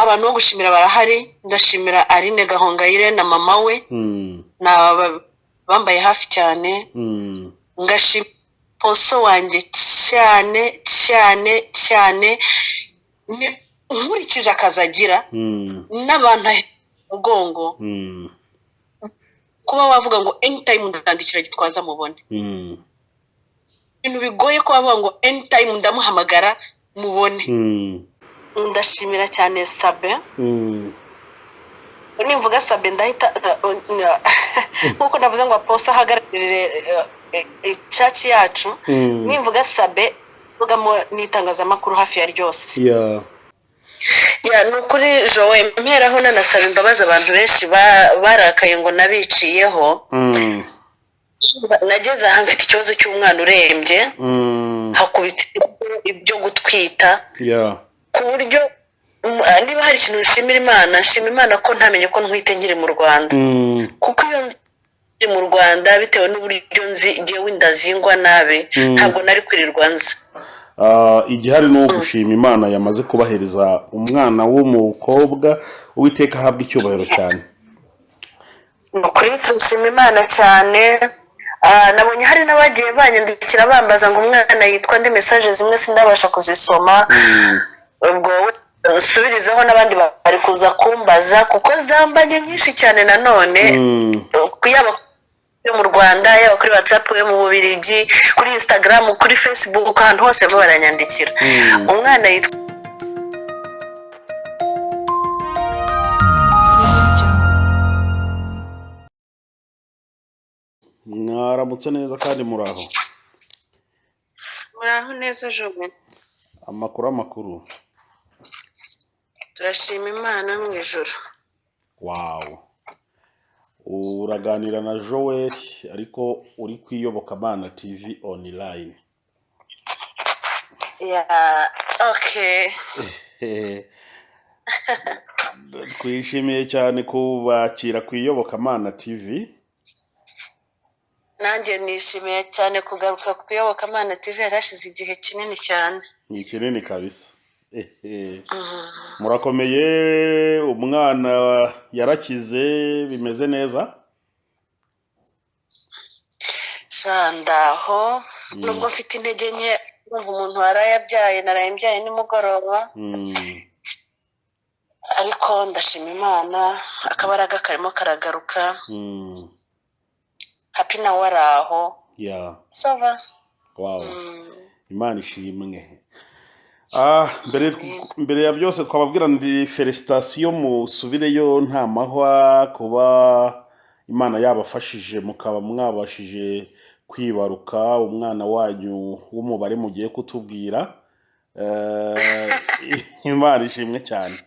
abantu bo gushimira barahari. Ndashimira Aline Gahongayire na mama we na bambaye hafi cyane. Ngashimira poso wanjye cyane cyane cyane, nkurikije akazagira n'abantu mugongo, kuba wavuga ngo anytime ndandikira Gitwaza mubone, ibintu bigoye ko bavuga ngo anytime ndamuhamagara mubone. Ndashimira cyane Sabe. Nimvuga Sabe ndahita nkuko navuze ngo aposa hagararire church yacu. Nimvuga Sabe mvugamo n'itangazamakuru hafi ya ryose. Nukuri Joe mperaho nanasaba imbabazi abantu benshi barakaye ngo nabiciyeho. Nageze aha mfite ikibazo cy'umwana urembye, hakubita ibyo gutwita, ku buryo niba hari ikintu nshimira Imana ko ntamenye ko ntwite nkiri mu Rwanda, kuko iyo nzi mu Rwanda bitewe n'uburyo nzi ngewe ndazingwa nabi ntabwo nari kwirirwa nzi. Igihari no gushima Imana yamaze kubahereza umwana w'umukobwa, Uwiteka ahabwa icyubahiro cyane. Kuri nshima Imana cyane. Nabonye hari n'abagiye banyandikira bambaza ngo umwana yitwa ndi message zimwe sindabasha kuzisoma. Ubwo subirizaho n'abandi bari kuza kumbaza kuko zambanye nyinshi cyane nanone, kuyaba mu Rwanda, yaba kuri WhatsApp, yo mu Bubiligi, kuri Instagram, kuri Facebook, ahantu hose baranyandikira. Umwana yitwa Mwaramutse neza kandi muraho neza Joe. Amakuru turashima Imana mu ijuru. Uraganira na Joel ariko uri kwiyobokamana TV online. Okay. Twishimiye cyane kubakira kwiyobokamana TV. Nanjye nishimiye cyane kugaruka kwiyobokamana TV, yarashize igihe kinini cyane. Ni kinini kabisa. Murakomeye, umwana yarakize, bimeze neza? Shandaho nubwo mfite intege nke, umuntu warayabyaye narayambyaye nimugoroba, ariko ndashima Imana akabaraga karimo karagaruka. Happy na waraho. Sava. Imana ishimwe. Mbere ya byose twababwira ndi felicitation musubireyo nta mahwa, kuba Imana yabafashije mukaba mwabashije kwibaruka umwana wanyu w'umubare mugiye kutubwira. Imana ishimwe cyane.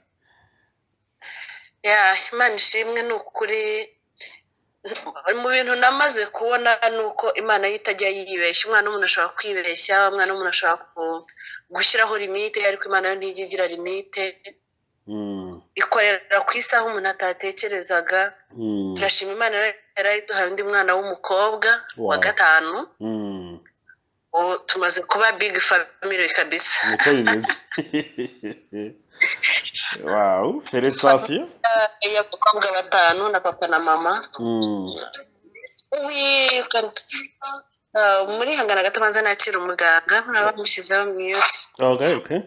Imana ishimwe n'ukuri. Mu bintu namaze kubona nuko Imana yitajya yibeshya. Umwana w'umuntu ashobora kwibeshya, umwana w'umuntu ashobora gushyiraho limite, ariko Imana yo ntigira limite. Ikorera ku isaha umuntu atatekerezaga. Turashima Imana yaraduhaye undi mwana w'umukobwa wa gatanu. Tumaze kuba big family kabisa. Niko bimeze. Felicitation. Y'abakobwa batanu na papa na mama. Muri hangana gatamanza nakira umuganga nabamushyizeho mute. Okay.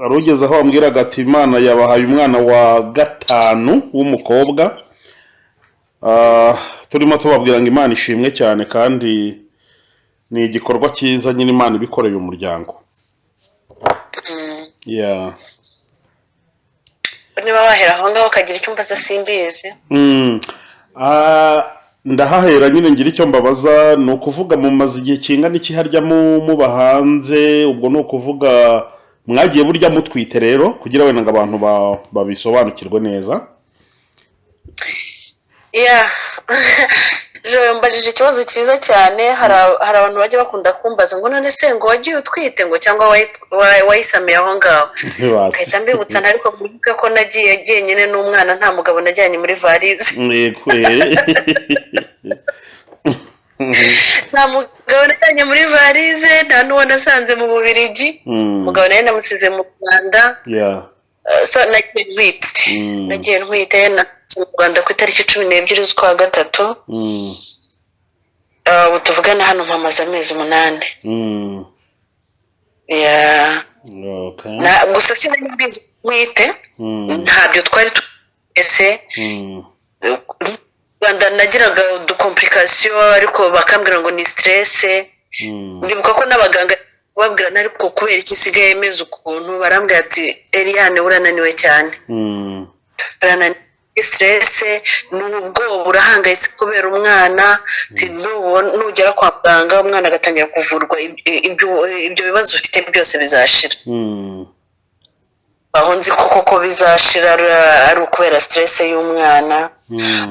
Arugeze aho ambwiraga ati Imana yabahaye umwana wa gatanu w'umukobwa. Turimo tubabwira ngo Imana ishimwe cyane kandi ni igikorwa cyiza nyine Imana ibikoreye umuryango. Niba wahera aho ngaho ukagira icyo mbaza simbizi. Ndahahera nyine ngira icyo mbabaza, ni ukuvuga mu mazi igihe kingana iki harya muba hanze, ubwo ni ukuvuga mwagiye burya mutwite rero kugira wenda ngo abantu babisobanukirwe neza. Mbajije ikibazo cyiza cyane. Hari abantu bajya bakunda kumbaza ngo none se ngo wagiye utwite ngo cyangwa wayisamiye aho ngaho. Kahita mbibutsa ariko mwibuke ko nagiye nyine n'umwana, nta mugabo najyanye muri varize. Nta mugabo najyanye muri varize, nta n'uwo nasanze mu Bubiligi. Umugabo nawe namusize mu Rwanda. so nagiye ntwite na mu Rwanda ku itariki 12 z'ukwa gatatu. Ubu tuvugana hano mpamaze amezi 8. Gusa sinari mbizi ntwite, ntabyo twari twese. Rwanda nagiraga udukomplikasiyo ariko bakambwira ngo ni stress. Ndibuka ko n'abaganga babwira nari ko kubera iki sigaye meze ukuntu, barambwira ati Eliane urananiwe cyane. Urananiwe, stress n'ubwo burahangayitse kubera umwana, nugera kwa muganga umwana agatangira kuvurwa, ibyo bibazo ufite byose bizashira. Aho nzi ko bizashira ari ukubera stress y'umwana.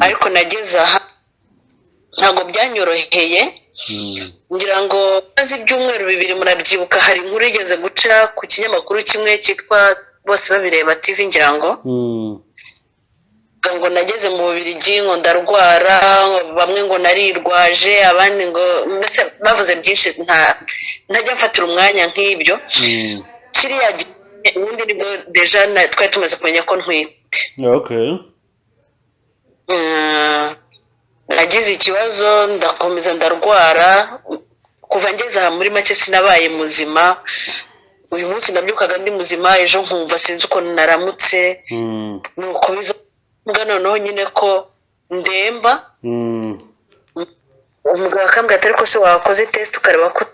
Ariko nageze aha ntabwo byanyoroheye. Ngira ngo maze ibyumweru 2 murabyibuka, hari inkuru igeze guca ku kinyamakuru kimwe cyitwa Bose Babireba TV, ngira ngo nageze mu Bubiligi ngo ndarwara, bamwe ngo narirwaje, abandi ngo mbese bavuze byinshi, ntajya mfatira umwanya nk'ibyo. Kiriya ubundi nibwo deja twari tumaze kumenya ko ntwite. Nagize ikibazo ndakomeza ndarwara, kuva ngeze aha muri make sinabaye muzima. Uyu munsi nabyukaga ndi muzima, ejo nkumva sinzi uko naramutse. Nuko bizaga noneho nyine ko ndemba. Umugabo akambwira ati ariko se wakoze test ukareba ko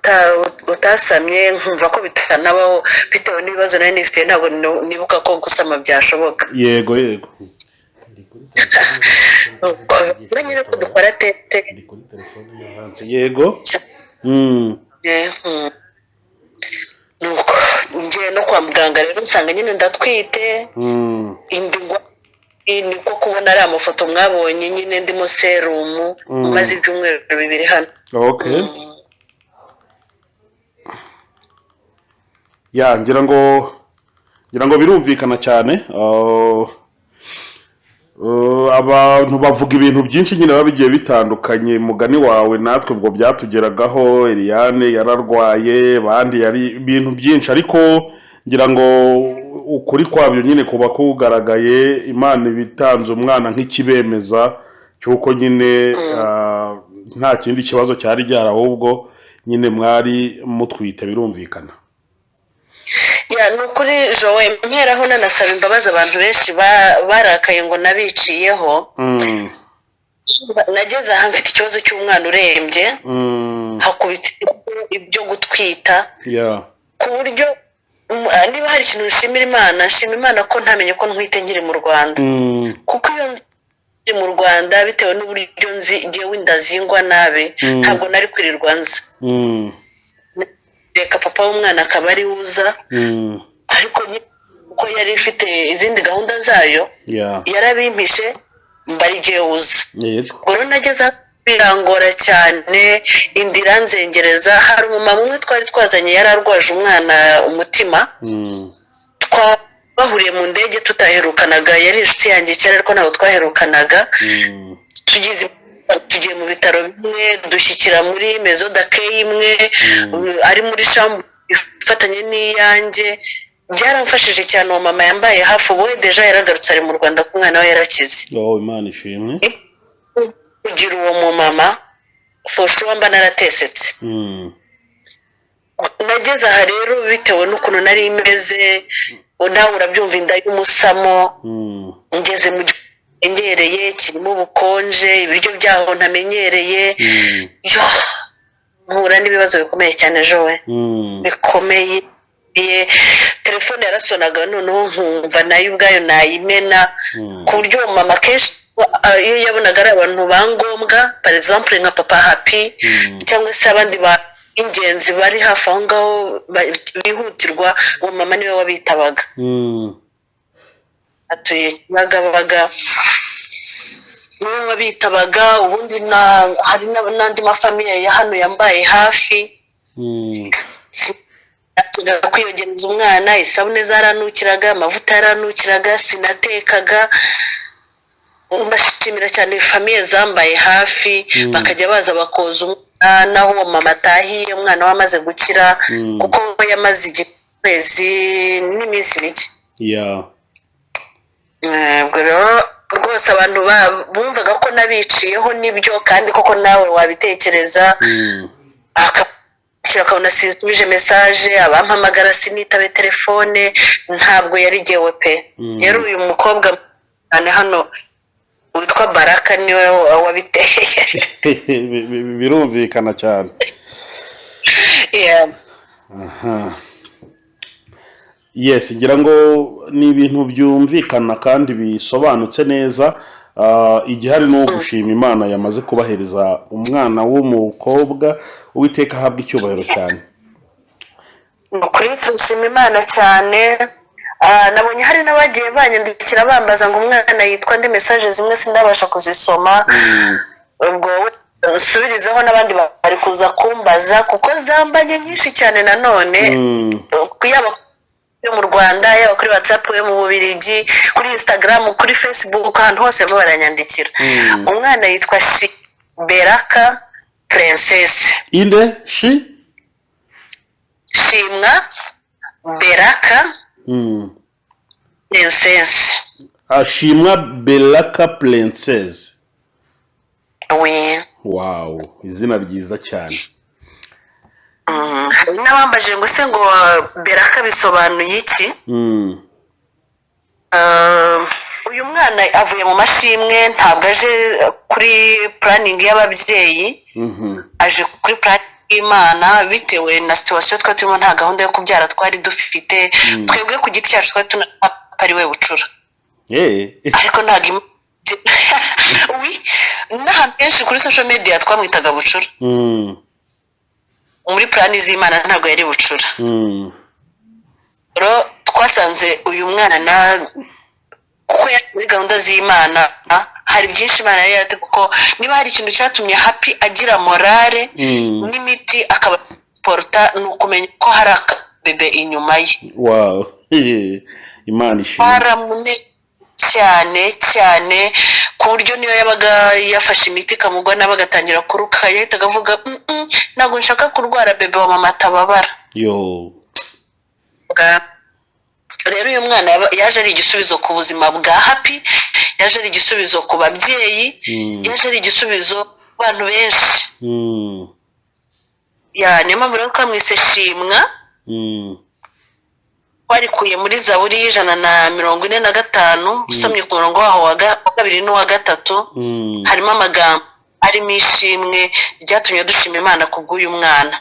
utasamye, nkumva ko bitanabaho bitewe n'ibibazo nari nifite, ntabwo nibuka ko gusama byashoboka. Yego nyine ko dukora tete. Yego. Nuko ngiye no kwa muganga rero nsanga nyine ndatwite. Indingwa niko kubona ari amafoto mwabonye nyine ndimo serumu, maze ibyumweru 2 hano. Ngira ngo birumvikana cyane. Abantu bavuga ibintu byinshi nyine babigiye bitandukanye. Mugani wawe natwe ubwo byatugeragaho, Eliane yararwaye, bandi yari ibintu byinshi, ariko ngira ngo ukuri kwabyo nyine kuba kugaragaye. Imana ibitanze umwana nk'ikibemeza cyuko nyine nta kindi kibazo cyari gihari, ahubwo nyine mwari mutwite, birumvikana. Nukuri Joe, mperaho nanasaba imbabazi abantu benshi barakaye ngo nabiciyeho. Nageze aha mfite ikibazo cy'umwana urembye, hakubita ibyo gutwita, ku buryo niba hari ikintu nshima Imana ko ntamenye ko ntwite nkiri mu Rwanda. Kuko iyo nzi mu Rwanda bitewe n'uburyo nzi ngewe ndazingwa nabi, ntabwo nari kwirirwa nzi. Reka papa w'umwana akaba ari uza, ariko uko yari ifite izindi gahunda zayo yarabimpishe mbari giye uza. Ubwo nageze birangora cyane, indira nzengereza. Hari umumama umwe twari twazanye yari arwaje umwana umutima, twahuriye mu ndege tutaherukanaga, yari inshuti yanjye cyane ariko ntabwo twaherukanaga. Tugiye mu bitaro bimwe, dushyikira muri Maison d'accueil imwe, ari muri chambre ifatanye n'iyanjye. Byaramfashije cyane, uwo mama yambaye hafi. Ubu deja yaragarutse ari mu Rwanda ku mwana we yarakize. Imana ishimwe. Kugira uwo mumama fosho mba naratesetse. Nageze aha rero bitewe n'ukuntu nari imeze, nawe urabyumva, inda y'umusamo. Ngeze mu engereye kirimo ubukonje, ibiryo byaho ntamenyereye. Nkura n'ibibazo bikomeye cyane Joe, bikomeye. Telefone yarasonaga noneho nkumva nayo ubwayo nayimena, ku buryo mama kenshi iyo yabonaga ari abantu bangombwa, par exemple nka Papa Happy cyangwa se abandi ingenzi bari hafi aho ngaho bihutirwa, uwo mama niwe wabitabaga. Atuye Kibagabaga, niwe wabitabaga. Ubundi hari n'andi mafamiye ya hano yambaye hafi. Kwiyogereza umwana, isabune zaranukiraga, amavuta yaranukiraga, sinatekaga. Ndashimira cyane famiye zambaye hafi, bakajya baza bakoza umwana aho mama atahiye, umwana wamaze gukira, kuko yamaze 1 kwezi n'iminsi mike. ubwo rero rwose abantu bumvaga ko nabiciyeho nibyo kandi koko nawe wabitekereza akabona sinsubije mesaje abampamagara sinitabe telefone ntabwo yari jyewe pe rero uyu mukobwa cyane hano witwa Baraka niwe wabiteye birumvikana cyane. Yes, ngira ngo ni ibintu byumvikana kandi bisobanutse neza. Igihari no gushima Imana yamaze kubahereza umwana w'umukobwa, Uwiteka ahabwa icyubahiro cyane. Kuri nshima Imana cyane. Nabonye hari n'abagiye banyandikira bambaza ngo umwana yitwa ndi message zimwe sindabasha kuzisoma. Ubwo nsubirizaho n'abandi bari kuza kumbaza kuko zambanye nyinshi cyane nanone kuyaba mu Rwanda yaba kuri WhatsApp yo mu Bubiligi kuri Instagram kuri Facebook ahantu hose baranyandikira. Umwana yitwa Beraka Princess. Inde Shimwa Beraka Princess. Ashimwa Beraka Princess. Oui. Wow, izina ryiza cyane. Hari n'abambaje ngo se ngo Beraka bisobanuye iki? Uyu mwana avuye mu mashimwe ntabwo aje kuri planning y'ababyeyi, aje kuri planning y'Imana bitewe na situation twa turimo, nta gahunda yo kubyara twari dufite, twebwe ku giti cyacu twari tunapari we bucura. Ariko ntabwo n'ahantu henshi kuri social media twamwitaga bucura. Muri plani z'Imana ntabwo yari bucura. Rero twasanze uyu mwana kuko yari muri gahunda z'Imana, hari byinshi Imana yari yarate, kuko niba hari ikintu cyatumye Happy agira morale n'imiti akaba porta ni ukumenya ko hari akabebe inyuma ye. Wow, Imana ishimwe cyane ku buryo niyo yabaga yafashe imiti kamugwa n'abagatangira kuruka yahitaga avuga ntabwo nshaka kurwara bebe wa mama atababara. Rero uyu mwana yaje ari igisubizo ku buzima bwa Happy, yaje ari igisubizo ku babyeyi, yaje ari igisubizo ku bantu benshi. Niyo mpamvu rero twamwise Shimwa. Warikuye muri Zaburi y'145 usomye ku murongo waho wa 2 n'uwa 3 harimo amagambo arimo ishimwe ryatumye dushima Imana kubw'uyu mwana.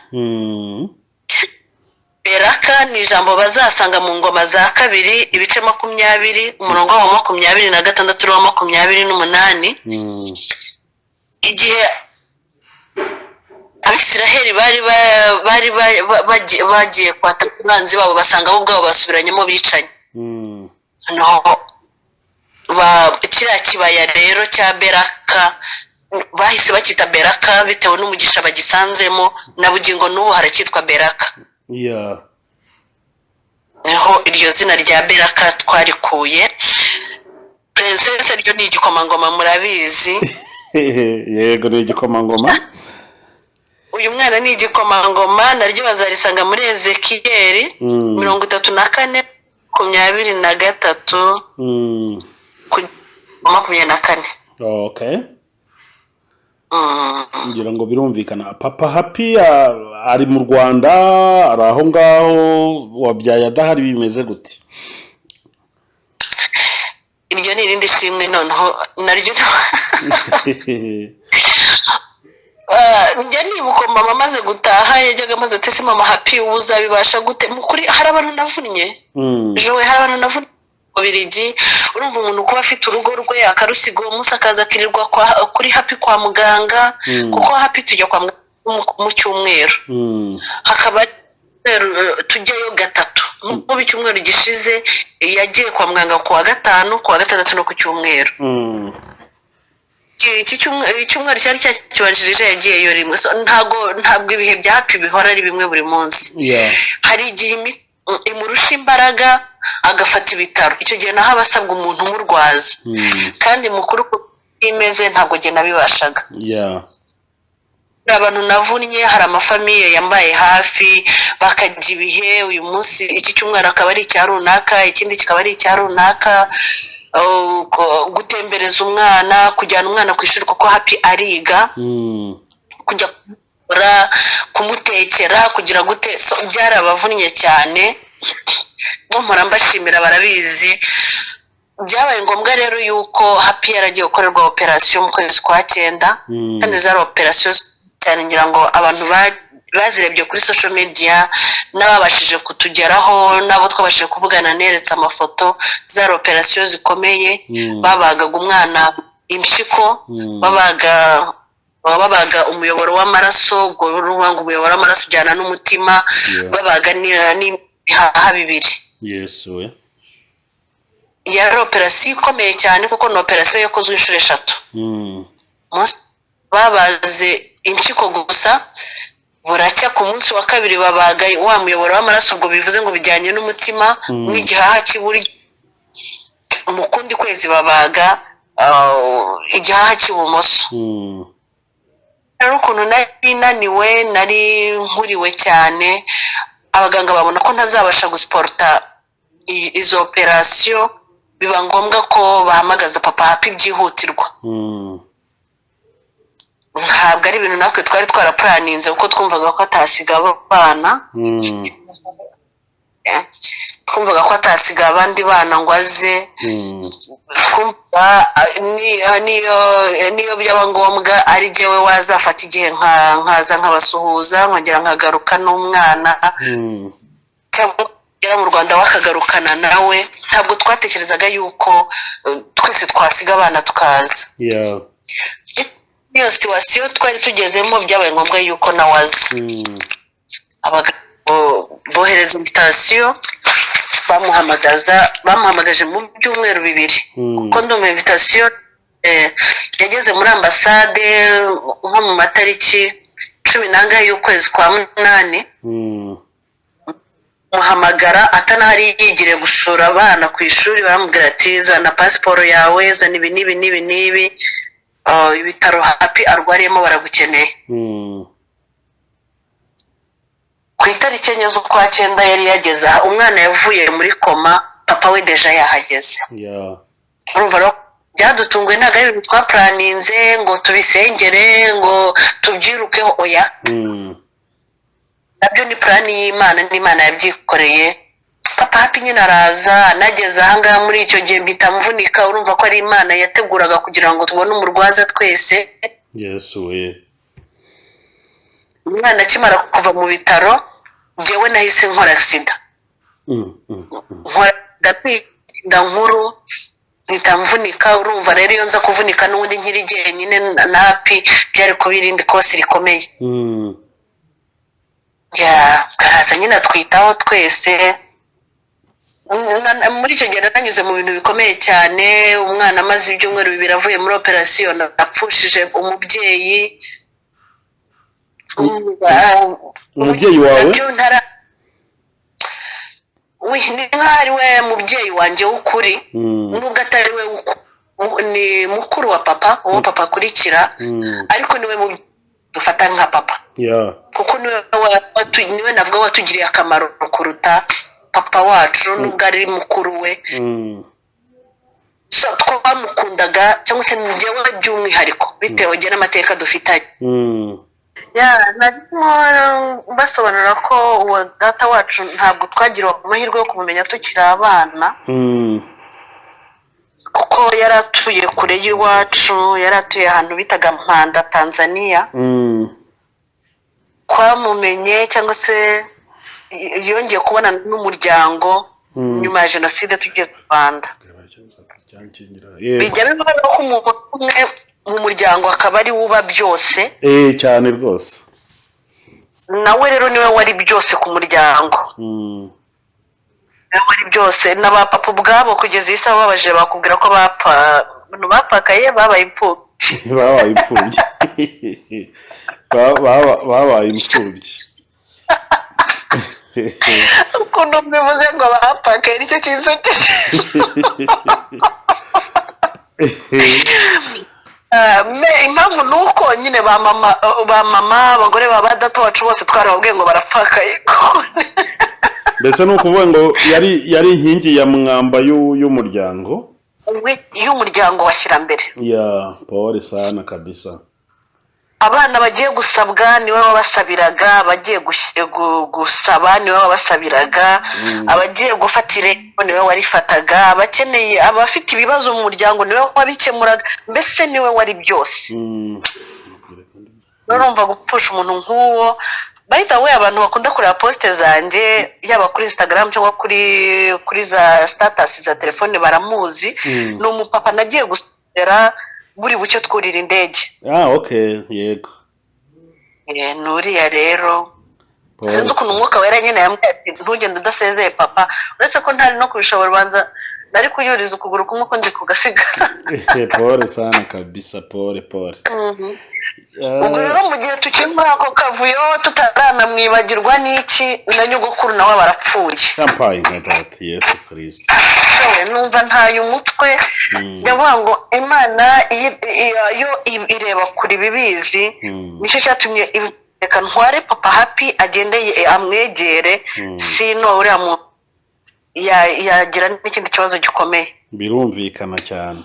Beraka ni ijambo bazasanga mu ngoma za 2 ibice 20 umurongo wa 26 n'uwa 28. Igihe Abisiraheli bari bagiye kwata umwanzi wabo basanga bo ubwabo basubiranyemo bicanye. Kiriya kibaya rero cya Beraka bahise bakita Beraka bitewe n'umugisha bagisanzemo, na bugingo n'ubu haracyitwa Beraka. Niho iryo zina rya Beraka twarikuye. Princess ryo ni igikomangoma murabizi. Yego ni igikomangoma. Uyu mwana ni igikomangoma, naryo bazarisanga muri Ezekiyeli 34 23 24. Okay. Ngira ngo birumvikana. Papa Happy ari mu Rwanda, ari aho ngaho, wabyaye adahari bimeze gute? Iryo ni irindi shimwe noneho naryo njya nibuka mama amaze gutaha yajyaga amaze ati se mama Happy uzabibasha gute? Mukuri hari abantu navunnye jowe, hari abantu navunnye mu Bubiligi. Urumva umuntu kuba afite urugo rwe akarusiga uwo munsi akaza akirirwa kuri Happy kwa muganga, kuko Happy tujya kwa muganga mu cyumweru, hakaba tujyayo 3 mu cyumweru gishize yagiye kwa muganga ku wa 5 ku wa 6 no ku cyumweru. Icyumweru cyari cyakibanjirije yagiyeyo rimwe. Ntabwo ibihe bya Happy bihora ari bimwe buri munsi. Hari igihe imurusha imbaraga agafata ibitaro, icyo gihe naho abasabwa umuntu umurwaza, kandi mukuru imeze ntabwo gye nabibashaga. Abantu navunnye, hari amafamiye yambaye hafi bakajya ibihe, uyu munsi iki cyumweru akaba ari icya runaka, ikindi kikaba ari icya runaka. gutembereza umwana, kujyana umwana ku ishuri kuko Happy ariga, kujya kumutekera, kugira gute, byarabavunnye cyane. Mpora mbashimira, barabizi. Byabaye ngombwa rero yuko Happy yaragiye gukorerwa operasiyo mu kwezi kwa 9, kandi zari operasiyo cyane, ngira ngo abantu bazirebye kuri social media n'ababashije kutugeraho, nabo twabashije kuvugana, neretse amafoto. Zari operasiyo zikomeye, babagaga umwana impyiko, babaga umuyoboro w'amaraso, ubwo urumva umuyoboro w'amaraso ujyana n'umutima, babaga n'ibihaha bibiri. Yes we. Yari operasiyo ikomeye cyane kuko ni operasiyo yakozwe inshuro 3. Babaze impyiko gusa, buracya ku munsi wa 2 babaga wa muyoboro w'amaraso, ubwo bivuze ngo bijyanye n'umutima n'igihaha cy'iburyo. Mu kundi kwezi babaga igihaha cy'ibumoso. Rero ukuntu nari naniwe, nari nkuriwe cyane, abaganga babona ko ntazabasha gusporta izo operasiyo, biba ngombwa ko bahamagaza papa Happy byihutirwa. Ntabwo ari ibintu natwe twari twaraplaninze kuko twumvaga ko atasiga abana, twumvaga ko atasiga abandi bana ngo aze. Niyo byaba ngombwa ari jyewe wazafata igihe nkaza nkabasuhuza, nkongera nkagaruka n'umwana, cyangwa yari mu Rwanda wakagarukana nawe. Ntabwo twatekerezaga yuko twese twasiga abana tukaza. Iyo situwasiyo twari tugezemo, byabaye ngombwa yuko nawaza. Bohereza invitation, bamuhamagaje mu byumweru 2, kuko ndumva invitation yageze muri ambasade nko mu matariki 10 y'ukwezi kwa 8. Muhamagara atanahari yigire gusura abana ku ishuri, baramubwira ati zana pasiporo yawe, zana ibi n'ibi, ibitaro Happy arwariyemo baragukeneye. Ku itariki 4 z'ukwa 9 yari yageze, umwana yavuye muri koma, papa we deja yahageze. Urumva rero byadutunguye, ntabwo ari ibintu twaplaninze ngo tubisengere ngo tubyirukeho, oya. Nabyo ni plan y'Imana, n'Imana yabyikoreye. Papa Happy nyine araza, anageze ahangaha muri icyo gihe mpita mvunika. Urumva ko ari Imana yateguraga kugira ngo tubone umurwaza twese. Yes we. Umwana akimara kuva mu bitaro, njyewe nahise nkora accident. Nkora nkuru, mpita mvunika. Urumva rero iyo nza kuvunika n'ubundi nkiri jyenyine na Happy, byari kubirindi kosi rikomeye. Baraza nyine twitaho twese. Muri icyo gihe nanyuze mu bintu bikomeye cyane. Umwana amaze ibyumweru 2 avuye muri operasiyo, napfushije umubyeyi. Umubyeyi wawe? Ni nk'ari we mubyeyi wanjye w'ukuri, nubwo atari we ni mukuru wa papa, uwo papa akurikira, ariko niwe mubyeyi dufata nka papa. Kuko niwe nabwo watugiriye akamaro kuruta papa wacu, nubwo ari mukuru we. So twamukundaga, cyangwa se njyewe by'umwihariko, bitewe n'amateka dufitanye. Narimo basobanura ko uwo data wacu ntabwo twagira amahirwe yo kumumenya tukiri abana, kuko yari atuye kure y'iwacu, yari atuye ahantu bitaga Mpanda, Tanzania. Twamumenye cyangwa se yongeye kubonana n'umuryango nyuma ya jenoside tugeze mu Rwanda. Bijya bibaho ko umuntu umwe mu muryango akaba ari uba byose. Cyane rwose. Nawe rero niwe wari byose ku muryango. Wari byose, n'abapapa ubwabo kugeza iyi saha babaje bakubwira ko bapakaye, babaye imfubyi. Babaye imfubyi. Ukuntu mbivuze ngo bapakaye nicyo kinsekeje. Impamvu ni uko nyine ba mama abagore ba data wacu bose twarababwiye ngo barapfakaye. Mbese ni ukuvuga ngo yari inkingi ya mwamba y'umuryango. y'umuryango washyira mbere. ya pole sana kabisa. Abana bagiye gusabwa niwe wabasabiraga, abagiye gusaba niwe wabasabiraga, abagiye gufata irembo niwe warifataga, abakeneye abafite ibibazo mu muryango niwe wabikemuraga, mbese niwe wari byose. Urumva gupfusha umuntu nk'uwo. By the way, abantu bakunda kureba poste zanjye yaba kuri Instagram cyangwa kuri za status za telefone baramuzi. Ni umupapa nagiye gusera buri bucyo twurira indege. Okay, yego. Nuriya rero sinzi ukuntu umwuka wera nyine yambwiye ati ntugende udasezeye papa, uretse ko ntari no kubishobora, ubanza nari kuyuriza ukuguru kumwe ko ndi kugasiga. Pole sana kabisa, pole. Ubwo rero mu gihe tukiri muri ako kavuyo tutaranamwibagirwa n'iki na nyogokuru nawe barapfuye. Champagne gatatu Yesu Kristo. Numva ntaye umutwe ndavuga ngo Imana yo ireba kuri bibizi, nicyo cyatumye reka ntware papa Happy agendeye amwegere, sino uriya mu yagira n'ikindi kibazo gikomeye. Birumvikana cyane.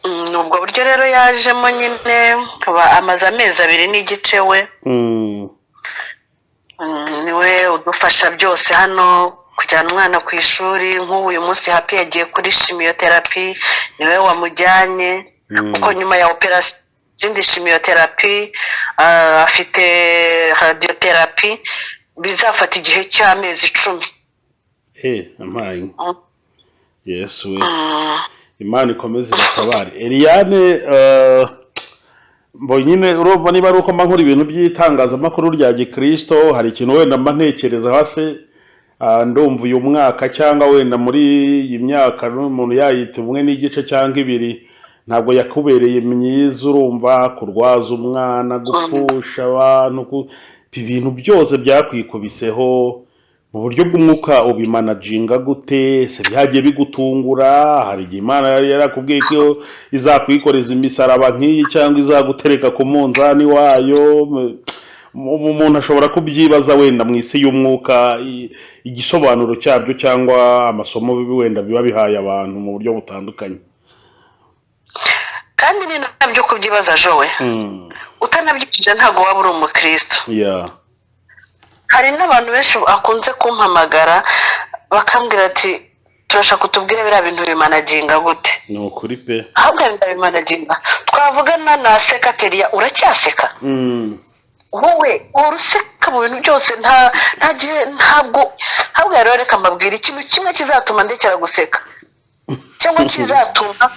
Nubwo buryo rero yajemo nyine amaze amezi 2 n'igice we. Niwe udufasha byose hano, kujyana umwana ku ishuri. Nk'ubu uyu munsi Happy yagiye kuri chimiotherapy, niwe wamujyanye kuko nyuma ya operation zindi chimiotherapy afite radiotherapy bizafata igihe cy'amezi 10. Amaye. Yesu. Imana ikomeze batabare. Eliane mbonyine urumva niba ari uko nkora ibintu by'itangazamakuru rya Gikristo, hari ikintu wenda mba ntekereza hase ndumva uyu mwaka cyangwa wenda muri iyi myaka n'umuntu yayita 1 n'igice cyangwa 2 ntabwo yakubereye myiza. Urumva kurwaza umwana, gupfusha abantu, ibintu byose byakwikubiseho. Mu buryo bw'umwuka ubimanaginga gute? Se byagiye bigutungura? Hari igihe Imana yari yarakubwiye ko izakwikoreza imisaraba nk'iyi cyangwa izagutereka ku munzani wayo? Umuntu ashobora kubyibaza wenda mu isi y'umwuka igisobanuro cyabyo cyangwa amasomo wenda biba bihaye abantu mu buryo butandukanye. Kandi ni nabyo kubyibaza Joe. Utanabyikije ntago waba uri umukristo. Hari n'abantu benshi akunze kumpamagara bakambwira ati turashaka kutubwira bira bintu bimanaginga gute. Ni ukuri pe. Ahubwo ndabimanaginga. Twavugana na secretariat uracyaseka. Wowe uruseka mu bintu byose ntabwo rero reka mbabwira ikintu kimwe kizatuma ndekera guseka cyangwa kizatuma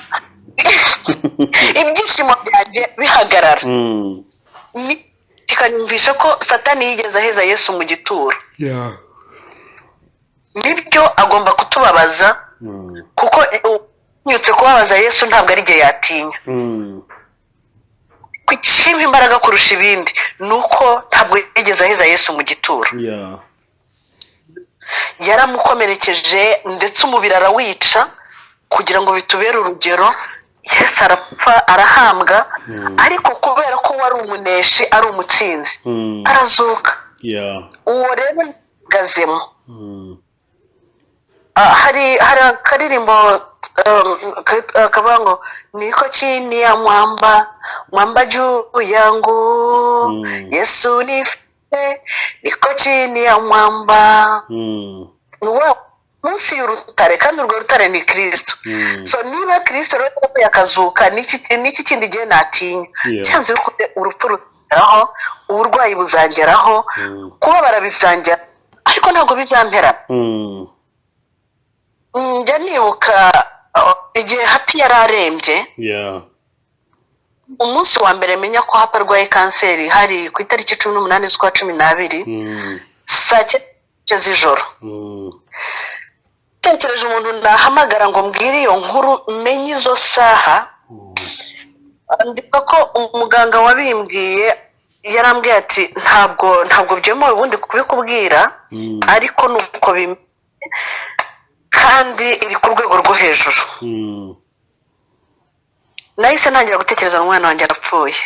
ibyishimo byanjye bihagarara. Kikanyumvisha ko Satani yigeze aheza Yesu mu gituro. Nibyo agomba kutubabaza kuko nyutse kubabaza Yesu ntabwo ari gihe yatinya. Kwishima imbaraga kurusha ibindi nuko ntabwo yigeze aheza Yesu mu gituro. Yaramukomerekeje ndetse umubiri arawica kugira ngo bitubere urugero. Yesu arapfa arahambwa, ariko kubera ko wari umuneshi ari umutsinzi arazuka. Uwo rero gazemo. Hari akaririmbo kavuga ngo niko chini ya mwamba juu yangu, Yesu niko chini ya mwamba. Munsi y'urutare, kandi urwo rutare ni Kristo. So niba Kristo rero yakazuka niki kindi gihe natinya. Cyanze ko urupfu rutaraho, uburwayi buzangeraho, kubabara bizangera, ariko ntabwo bizampera. Njya nibuka igihe Happy yararembye. Umunsi wa mbere menya ko Happy arwaye kanseri hari ku itariki 18 z'ukwa 12 saa 9 z'ijoro. Tekereje umuntu ndahamagara ngo mbwire iyo nkuru menye izo saha. Ndika ko umuganga wabimbwiye yarambwiye ati ntabwo byemewe ubundi kubikubwira, ariko nuko kandi iri ku rwego rwo hejuru. Nahise ntangira gutekereza umwana wanjye arapfuye.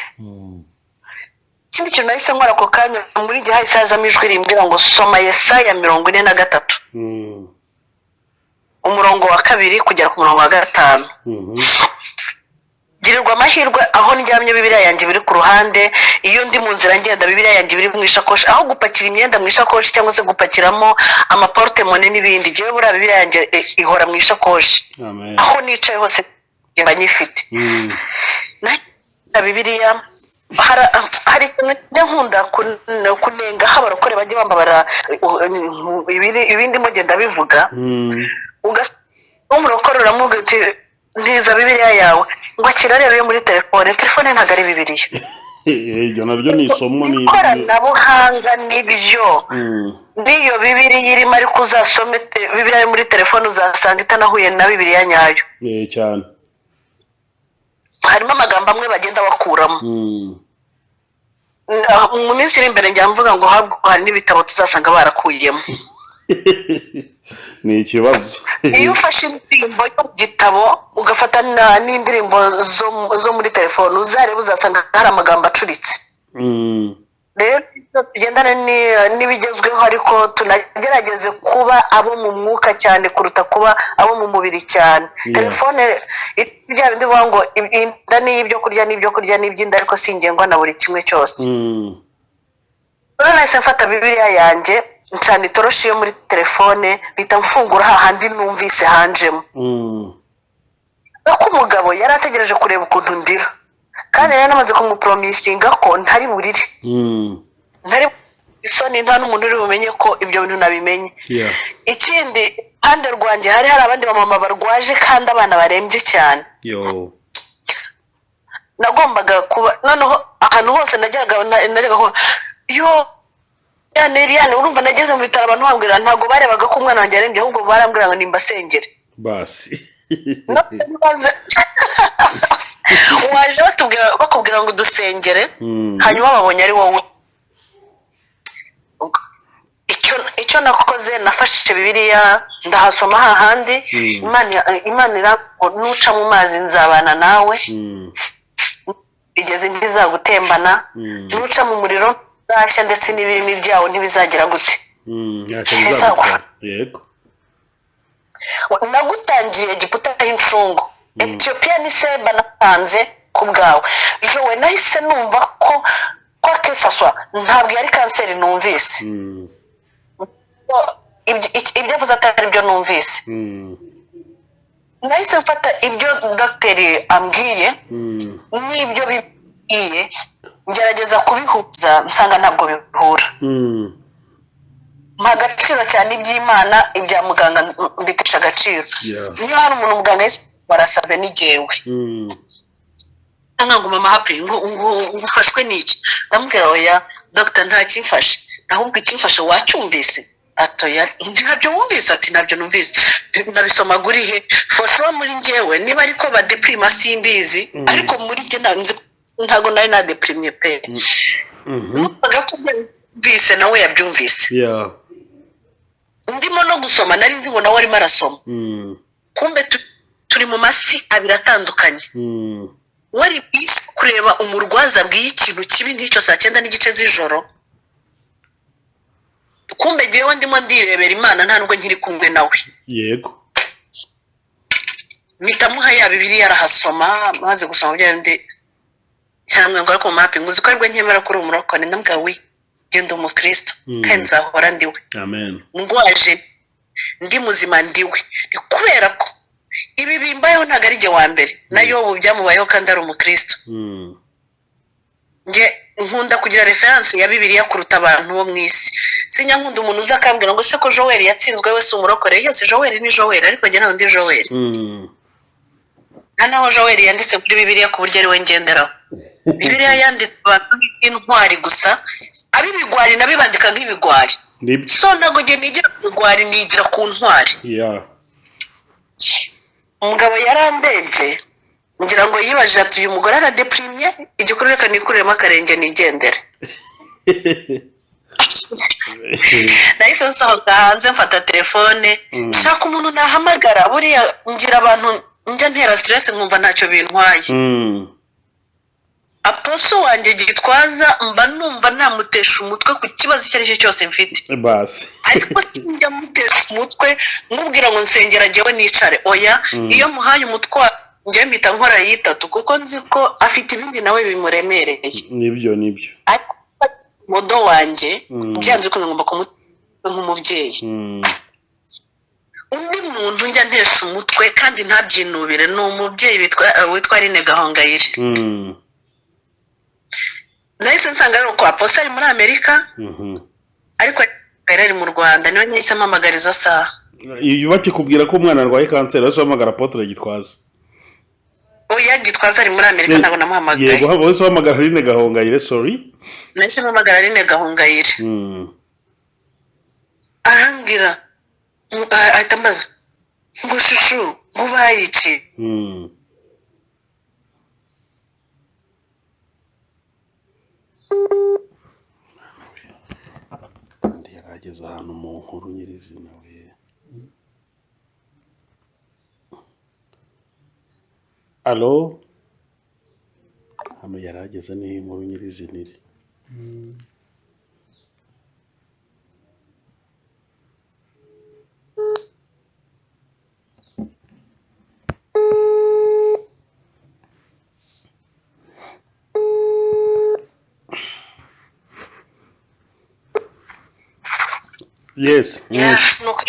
Ikindi kintu nahise nkora ako kanya muri gihe hahise hazamo ijwi rimbwira ngo soma Yesaya 43. umurongo wa 2 kugera ku murongo wa 5. Girirwa amahirwe aho ndyamye Bibiliya yanjye biri ku ruhande, iyo ndi mu nzira ngenda Bibiliya yanjye biri mu ishakoshi, aho gupakira imyenda mu ishakoshi cyangwa se gupakiramo amaporte mone n'ibindi. Jewe buriya Bibiliya yanjye ihora mu ishakoshi. Aho nicaye hose mba nyifite. Na Bibiliya hari njya nkunda kunenga abarokore bajye bambabara ibindi mo genda bivuga. Umurokore uramubwira uti ntiza Bibiliya yawe ngo akirarebe yo muri telefone ntabwo ari Bibiliya. Iryo naryo ni isomo ni ikoranabuhanga n'ibyo. Niyo Bibiliya irimo ariko uzasome Bibiliya yo muri telefone uzasanga itanahuye na Bibiliya nyayo. Cyane. Harimo amagambo amwe bagenda bakuramo. Mu minsi iri imbere njya mvuga ngo hari n'ibitabo tuzasanga barakuyemo. Ni ikibazo. Iyo ufashe indirimbo yo mu gitabo ugafata n'indirimbo zo muri telefone uzareba uzasanga hari amagambo acuritse. Rero tugendana n'ibigezweho ariko tunagerageze kuba abo mu mwuka cyane kuruta kuba abo mu mubiri cyane. Telefone ibya bindi bivuga ngo inda n'ibyo kurya n'iby'inda ariko singengwa na buri kimwe cyose. Rero nahise mfata Bibiliya yanjye ncana itoroshi yo muri telefone mpita mfungura hahandi numvise hanjemo. Nuko umugabo yari ategereje kureba ukuntu ndira kandi rero namaze kumupromisinga ko ntari burire. Ntari isoni nta n'umuntu uri bumenye ko ibyo bintu nabimenye. Ikindi hande rwanjye hari abandi bamama barwaje kandi abana barembye cyane. Nagombaga kuba noneho ahantu hose najyaga yo Eliane urumva nageze mu bitaro abantu bambwira ntago barebaga ko umwana wanjye arembye ahubwo barambwira ngo nimba sengere. Basi. Waje bakubwira ngo dusengere hanyuma babonye ari wowe. Icyo nakoze nafashije Bibiliya ndahasoma hahandi Imana irango nuca mu mazi nzabana nawe. Igeze ntizagutembana nuca mu muriro bashya ndetse n'ibirimi byawo ntibizagira gute. Yego. Nagutangiye Egiputa y'imfungo. Ethiopia ni seba natanze ku bwawe. Jowe nahise numva ko kwa kesaswa ntabwo yari kanseri numvise. Ibyo avuze atari byo numvise. Nahise mfata ibyo docteur ambwiye n'ibyo bigiye ngerageza kubihuza nsanga ntabwo bihura. Magaciro cyane iby'Imana ibya muganga mbitesha agaciro. Niyo hari umuntu muganga warasaze nigewe. Nanga mama happy ngo ufashwe niki. Ndamubwira oya doctor nta kimfashe. Ahubwo ikimfashe wacyumvise. Atoya ntabyo wumvise ati nabyo numvise. Nabisoma gurihe for sure muri ngewe niba ariko ba deprima simbizi ariko muri je ntago nari na deprime pe. Bise nawe yabyumvise. Ndimo no gusoma nari nzi ngo nawe ari marasoma. Kumbe turi mu masi abiri atandukanye. Wari bisi kureba umurwaza bw'ikintu kibi nk'icyo saa 9 n'igice z'ijoro. Kumbe jewe ndimo ndirebera Imana nta nubwo nkiri kumwe nawe. Yego. Mitamuha ya Bibiliya arahasoma maze gusoma bya ndi cyangwa ngo ariko mapping uzi ko aribwo nkemera kuri umurokone ndambwa wi genda umukristo kandi nzahora ndiwe. Amen. Ngwaje ndi muzima ndiwe. Ni kubera ko ibi bimbayeho ntago ari je wa mbere nayo ubu byamubayeho kandi ari umukristo. Nge nkunda kugira reference ya Bibiliya kuruta abantu bo mwisi. Sinya nkunda umuntu uzakambwira ngo se ko Joel yatsinzwe wese umurokore. Yose Joel ni Joel ariko je naho ndi Joel. Hano Joel yanditse kuri Bibiliya ku buryo ari we ngenderaho. Bibiliya yanditse abantu b'intwari gusa abibigwari nabibandika nk'ibigwari. So nago je nigira kubigwari nigira ku ntwari. Umugabo yarandebye ngira ngo yibaje ati uyu mugore ara deprimye igikoreka nikurema akarenge nigendere. Nahise nsohoka hanze mfata telefone nshaka umuntu nahamagara buriya ngira abantu njya ntera stress nkumva ntacyo bintwaye. Aposo wanjye Gitwaza mba numva namutesha umutwe ku kibazo icyo ari cyo cyose mfite basi ariko sinjya mutesha umutwe nkubwira ngo nsengera jyewe nicare oya iyo muhaye umutwe njye mpita nkora yitatu kuko nzi ko afite ibindi nawe bimuremereye nibyo ariko modo wanjye byanze ko ngomba kumuteka nk'umubyeyi undi muntu njya ntesha umutwe kandi ntabyinubire ni umubyeyi witwa Aline Gahongayire nahise nsanga ari uko Aposo ari muri Amerika ariko ari mu Rwanda niwe nahise mpamagara izo saha iyo bakikubwira ko umwana arwaye kanseri wese uhamagara Apotre Gitwaza oya Gitwaza ari muri Amerika ntabwo namuhamagaye yego wese uhamagara Aline Gahongayire sorry nahise mpamagara Aline Gahongayire arambwira ahita ambaza ngo shushu ngo ubaye iki yarageze ahantu mu nkuru nyirizina we alo hano yarageze niho inkuru nyirizina iri yes nuko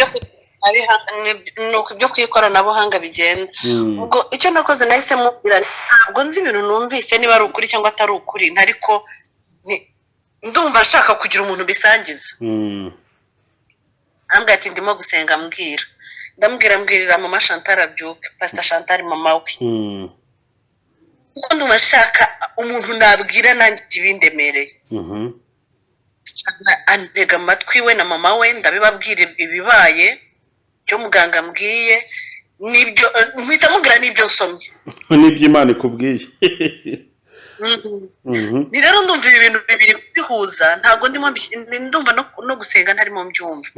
ibyo ku ikoranabuhanga bigenda ubwo icyo nakoze nahise mubwira ntabwo nzi ibintu numvise niba ari ukuri cyangwa atari ukuri ariko ndumva nshaka kugira umuntu bisangiza arambwira ati ndimo gusenga mbwira mama Chantal abyuke Pastor Chantal mama we kuko ndumva nshaka umuntu nabwira nanjye ibindemereye antega amatwi we na mama we ndabibabwira ibibaye byo muganga mbwiye nibyo mpita mubwira n'ibyo nsomye n'ibyo Imana ikubwiye ni rero ndumva ibi bintu bibiri bihuza ntabwo ndumva no gusenga ntarimo mbyumva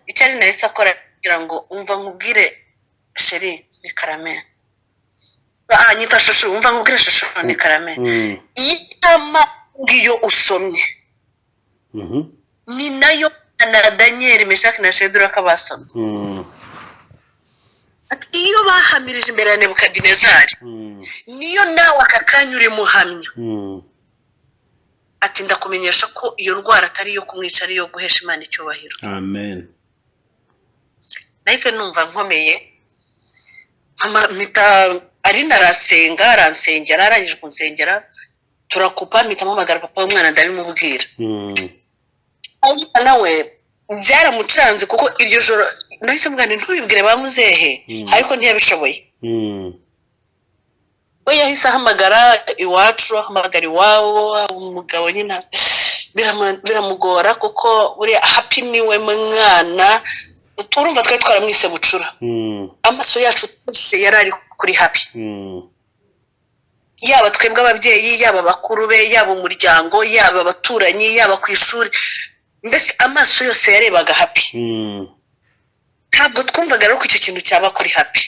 icyo ari nahise akora kugira ngo umva nkubwire sheri ni karame nyita shushu umva nkubwire shushu ni karame iyo usomye ni nayo na Daniel Meshaki na Sheduraka basomye iyo bahamirije imbere ya Nebukadinezari niyo nawe aka kanya uri muhamya ati ndakumenyesha ko iyo ndwara atari iyo kumwica ari iyo guhesha Imana icyubahiro amen nahise numva nkomeye ari narasenga aransengera arangije kunsengera turakupa mpita mpamagara papa w'umwana ndabimubwira nawe byaramucanze kuko iryo joro nahise mugana ntubibwire bamuzehe ariko ntiyabishoboye we yahise ahamagara iwacu ahamagara iwabo umugabo nyine biramugora kuko buriya happy niwe mwana turumva twari twaramwise bucura amaso yacu twese yari ari kuri happy yaba twebwe ababyeyi yaba bakuru be yaba umuryango yaba abaturanyi yaba ku ishuri mbese amaso yose yarebaga happy ntabwo twumvaga rero ko icyo kintu cyaba kuri happy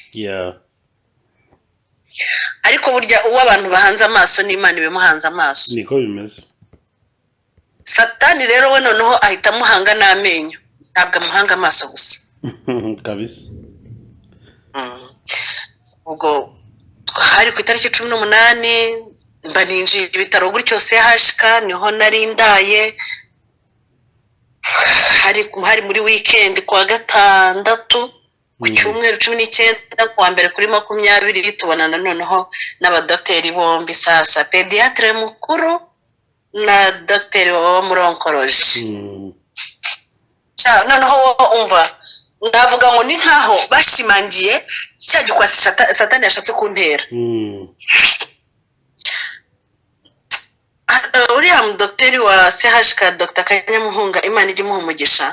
ariko burya uwo abantu bahanze amaso n'Imana ibimuhanze amaso niko bimeze Satani rero we noneho ahita amuhanga n'amenyo ntabwo amuhanga amaso gusa kabisa ubwo hari ku itariki 18 mba ninjiye ibitaro gutyo CHK niho nari ndaye hari muri weekend kwa gatandatu ku cyumweru 19 kwa mbere kuri 20 tubonana noneho n'abadokiteri bombi sasa pediatre mukuru na docteur wa muri oncology noneho umva ndavuga ngo ni nkaho bashimangiye cya gikwasi Satani yashatse kuntera uriya mudokiteri wa CHK Dr. Kanyamuhunga Imana ijye imuha umugisha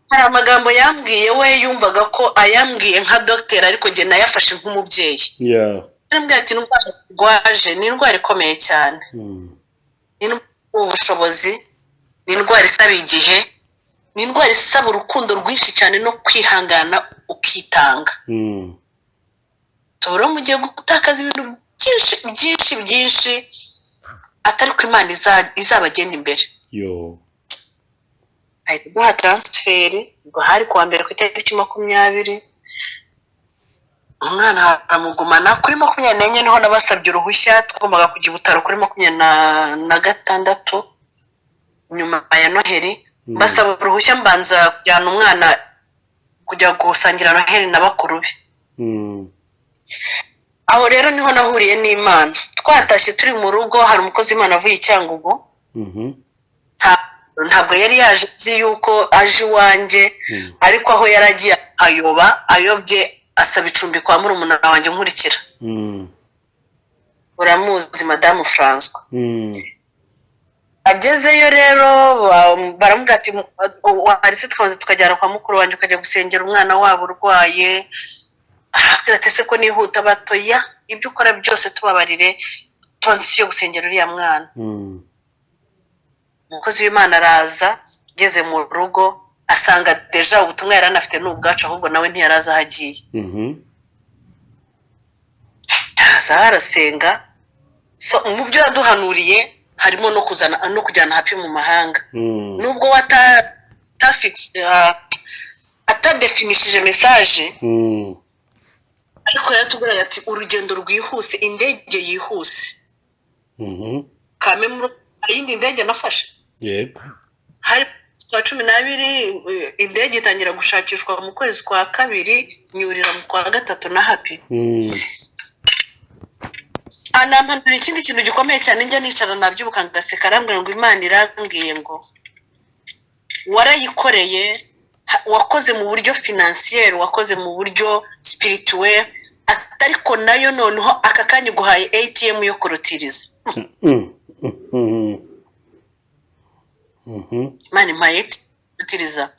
hari amagambo yambwiye we yumvaga ko ayambwiye nka docteur ariko njye nayafashe nk'umubyeyi yarambwiye ati indwara rwaje ni indwara ikomeye cyane ni ubushobozi ni indwara isaba igihe ni indwara isaba urukundo rwinshi cyane no kwihangana ukitanga tubura mugiye gutakaza ibintu byinshi byinshi byinshi atari ko Imana izabagenda imbere. yo ahita duha transferi ngo hari kuwa mbere ku itariki 20 umwana aramugumana kuri 24 niho nabasabye uruhushya twagombaga kujya i Butaro kuri 26 nyuma ya Noheli. Basaba uruhushya mbanza kujyana umwana kujya gusangira Noheli na bakuru be. Aho rero niho nahuriye n'Imana. Twatashye turi mu rugo, hari umukozi w'Imana avuye i Cyangugu. Ntabwo yari yaje azi yuko aje iwanjye, ariko aho yaragiye ayobye asaba icumbi kwa murumuna wanjye nkurikira. Uramuzi Madamu François. Agezeyo rero baramubwira ati warise tukajyana kwa mukuru wanjye ukajya gusengera umwana wabo urwaye. Arabwira ati se ko nihuta batoya ibyo ukora byose tubabarire tubanze gusengera uriya mwana. Umukozi w'Imana araza, ngeze mu rugo asanga deja ubutumwa yaranafite n'ubwacu ahubwo nawe ntiyaraza hagiye. Arasenga. So mu byo yaduhanuriye harimo no kuzana no kujyana happy mu mahanga. Nubwo atadefinishije message, ariko yatubwira ati urugendo rwihuse, indege yihuse. Kame mu yindi ndege nafashe. Yego. Hari kwa 12 indege itangira gushakishwa mu kwezi kwa 2 nyurira mu kwa 3 na happy. Anampanura ikindi kintu gikomeye cyane njya nicara nabyubuka ngaseka arambwira ngo Imana irambwiye ngo warayikoreye, wakoze mu buryo financier, wakoze mu buryo spirituel, atariko nayo noneho aka kanya guhaye ATM yo kurutiriza. Mani mayet utiriza.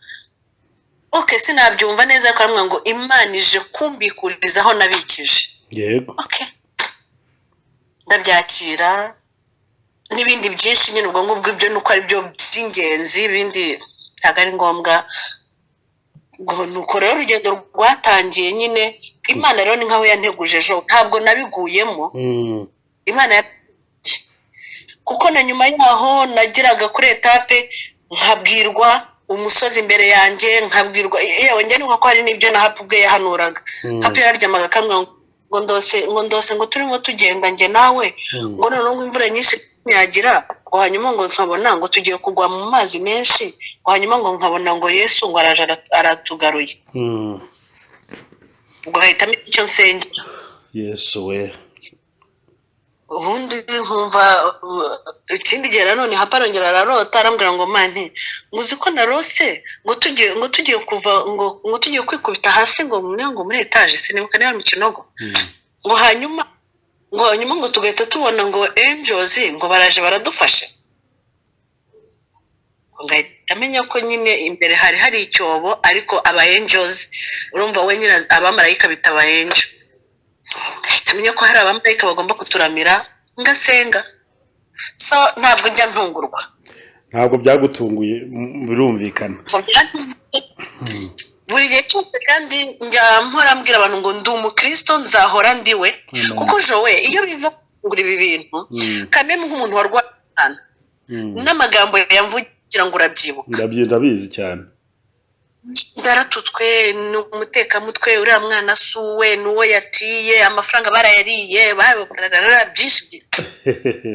Okay, sinabyumva neza ko aramwe ngo Imana ije kumbikurizaho nabikije. Yego. Okay. Ndabyakira n'ibindi byinshi nyine ubwo ngubwo ibyo nuko ari byo by'ingenzi, ibindi ntago ari ngombwa. Nuko rero urugendo rwatangiye nyine Imana rero ni nkaho yanteguje ejo, ntabwo nabiguyemo. Imana kuko na nyuma yaho nagiraga kuri etape nkabwirwa umusozi imbere yanjye, nkabwirwa yewe njye nuko hari n'ibyo na happy ubwe yahanuraga. Happy yararyamaga kamwe ngo ndose ngo turimo tugenda njye nawe ngo none ngo imvura nyinshi nyagira, ngo hanyuma ngo nkabona ngo tugiye kugwa mu mazi menshi, ngo hanyuma ngo nkabona ngo Yesu ngo araje aratugaruye. Ngo hahitamo icyo nsengera. Yesu we. Ubundi nkumva ikindi gihe nanone haparongera ararota arambwira ngo mante muzi ko narose ngo tugiye kuva ngo tugiye kwikubita hasi ngo muri etage sinibuka niba mu Kinogo. Ngo hanyuma ngo tugahita tubona ngo angels ngo baraje baradufashe. Ngahita amenya ko nyine imbere hari icyobo, ariko aba angels urumva we nyine abamarayika bitaba angel. Tamenya ko hari abamarayika bagomba kuturamira ngasenga. So ntabwo njya ntungurwa. Ntabwo byagutunguye birumvikana. Buri gihe cyose kandi njya mpora mbwira abantu ngo ndi umukristo nzahora ndiwe. Kuko jowe iyo biza kungura ibi bintu kamwe nk'umuntu warwana n'amagambo yamvugira ngo urabyibuka. Ndabizi cyane. Ndaratutswe n'umutekamutwe uriya mwana suwe nuwo yatiye amafaranga barayariye bararara byinshi.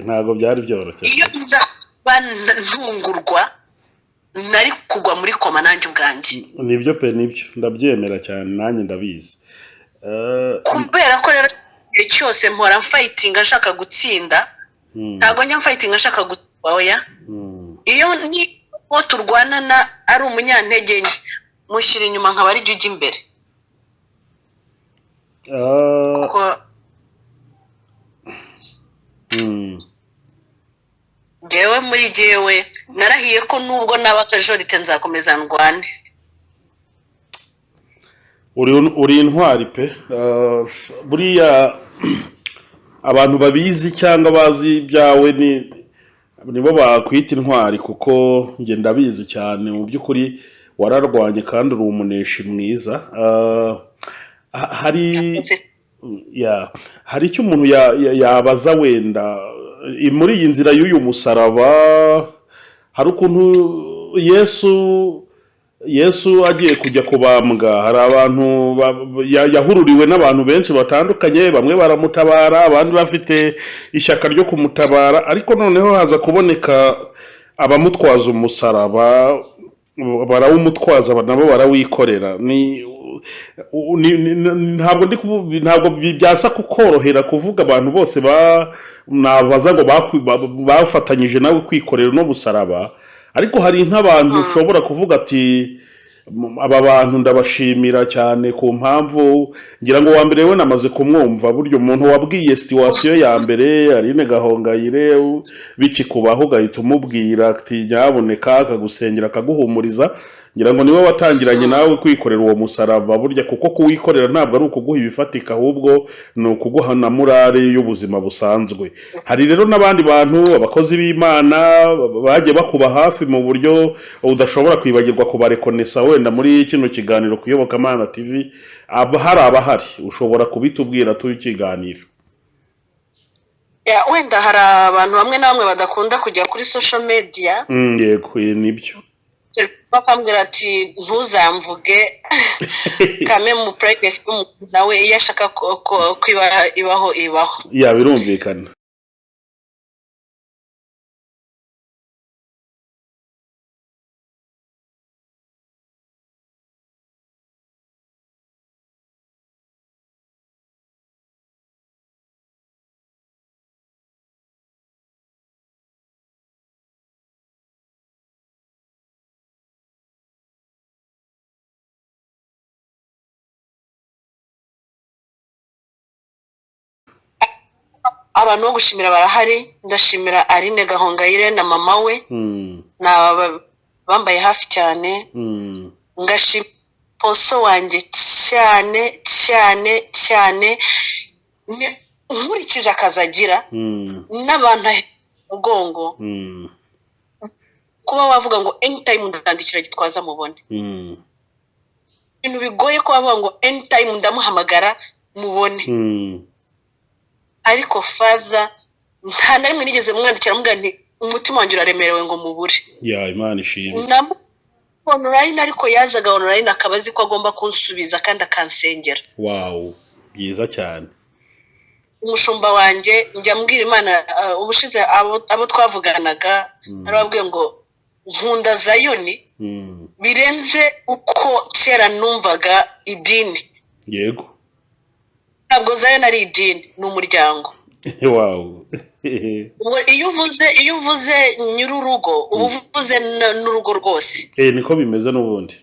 Ntago byari byoroshye. Iyo nza ntungurwa nari kugwa muri koma nanjye ubwanjye. Nibyo pe nibyo ndabyemera cyane nanjye ndabizi. Kubera ko rero cyose mpora fighting ashaka gutsinda. Ntago njya fighting ashaka gutwaya. Iyo ni ko turwanana ari umunyantege nke mushyira inyuma nkaba ari jya imbere. Jewe muri jewe narahiye ko nubwo naba kajorite nzakomeza ndwane. Uri intwari pe. Buriya abantu babizi cyangwa bazi ibyawe nibo bakwita intwari, kuko njye ndabizi cyane mu by'ukuri wararwanye kandi uri umuneshi mwiza. ya hari icyo umuntu yabaza wenda muri iyi nzira y'uyu musaraba, hari ukuntu yesu agiye kujya kubambwa, hari abantu yahururiwe n'abantu benshi batandukanye, bamwe baramutabara, abandi bafite ishyaka ryo kumutabara, ariko noneho haza kuboneka abamutwaza umusaraba, barawumutwaza nabo barawikorera. Ntabwo byasa kukorohera kuvuga abantu bose nabaza ngo bafatanyije nawe kwikorera no busaraba, ariko hari nk'abantu ushobora kuvuga ati aba bantu ndabashimira cyane ku mpamvu, ngira ngo wa mbere we namaze kumwumva, buryo umuntu wabwiye situwasiyo ya mbere Aline Gahongayire bikikubaho ugahita umubwira ati nyaboneka, akagusengera akaguhumuriza, ngira ngo niwe watangiranye nawe kwikorera uwo musaraba burya, kuko kuwikorera ntabwo ari ukuguha ibifatika, ahubwo ni ukuguha na morale y'ubuzima busanzwe. Hari rero n'abandi bantu, abakozi b'Imana bagiye bakuba hafi mu buryo udashobora kwibagirwa kubarekonesa, wenda muri kino kiganiro ku Iyobokamana TV abahari ushobora kubitubwira turi ikiganiro. Wenda hari abantu bamwe na bamwe badakunda kujya kuri social media. Yego, nibyo bakambwira ati ntuzamvuge kame mu privacy nawe iyo ashaka ko ibaho. Ya birumvikana. Abantu bo gushimira barahari, ndashimira Aline Gahongayire na mama we bambaye hafi cyane, ngashimira poso wanjye cyane cyane cyane, nkurikije akazagira n'abantu mugongo, kuba wavuga ngo anytime ndandikira Gitwaza mubone, ibintu bigoye ko wavuga ngo anytime ndamuhamagara mubone, ariko faza nta na rimwe nigeze mwandikira mubwira nti umutima wanjye uraremerewe ngo mubure. Imana ishimwe. Online ariko yazaga online akabazi ko agomba kunsubiza kandi akansengera. Wow, byiza cyane. Umushumba wanjye njya mbwira Imana, ubushize abo twavuganaga narababwiye ngo nkunda Zayoni birenze uko kera numvaga idini. Yego. Ntabwo Zayoni ari idini, ni umuryango. Wow. iyo uvuze nyururugo uba uvuze n'urugo rwose. Niko bimeze n'ubundi.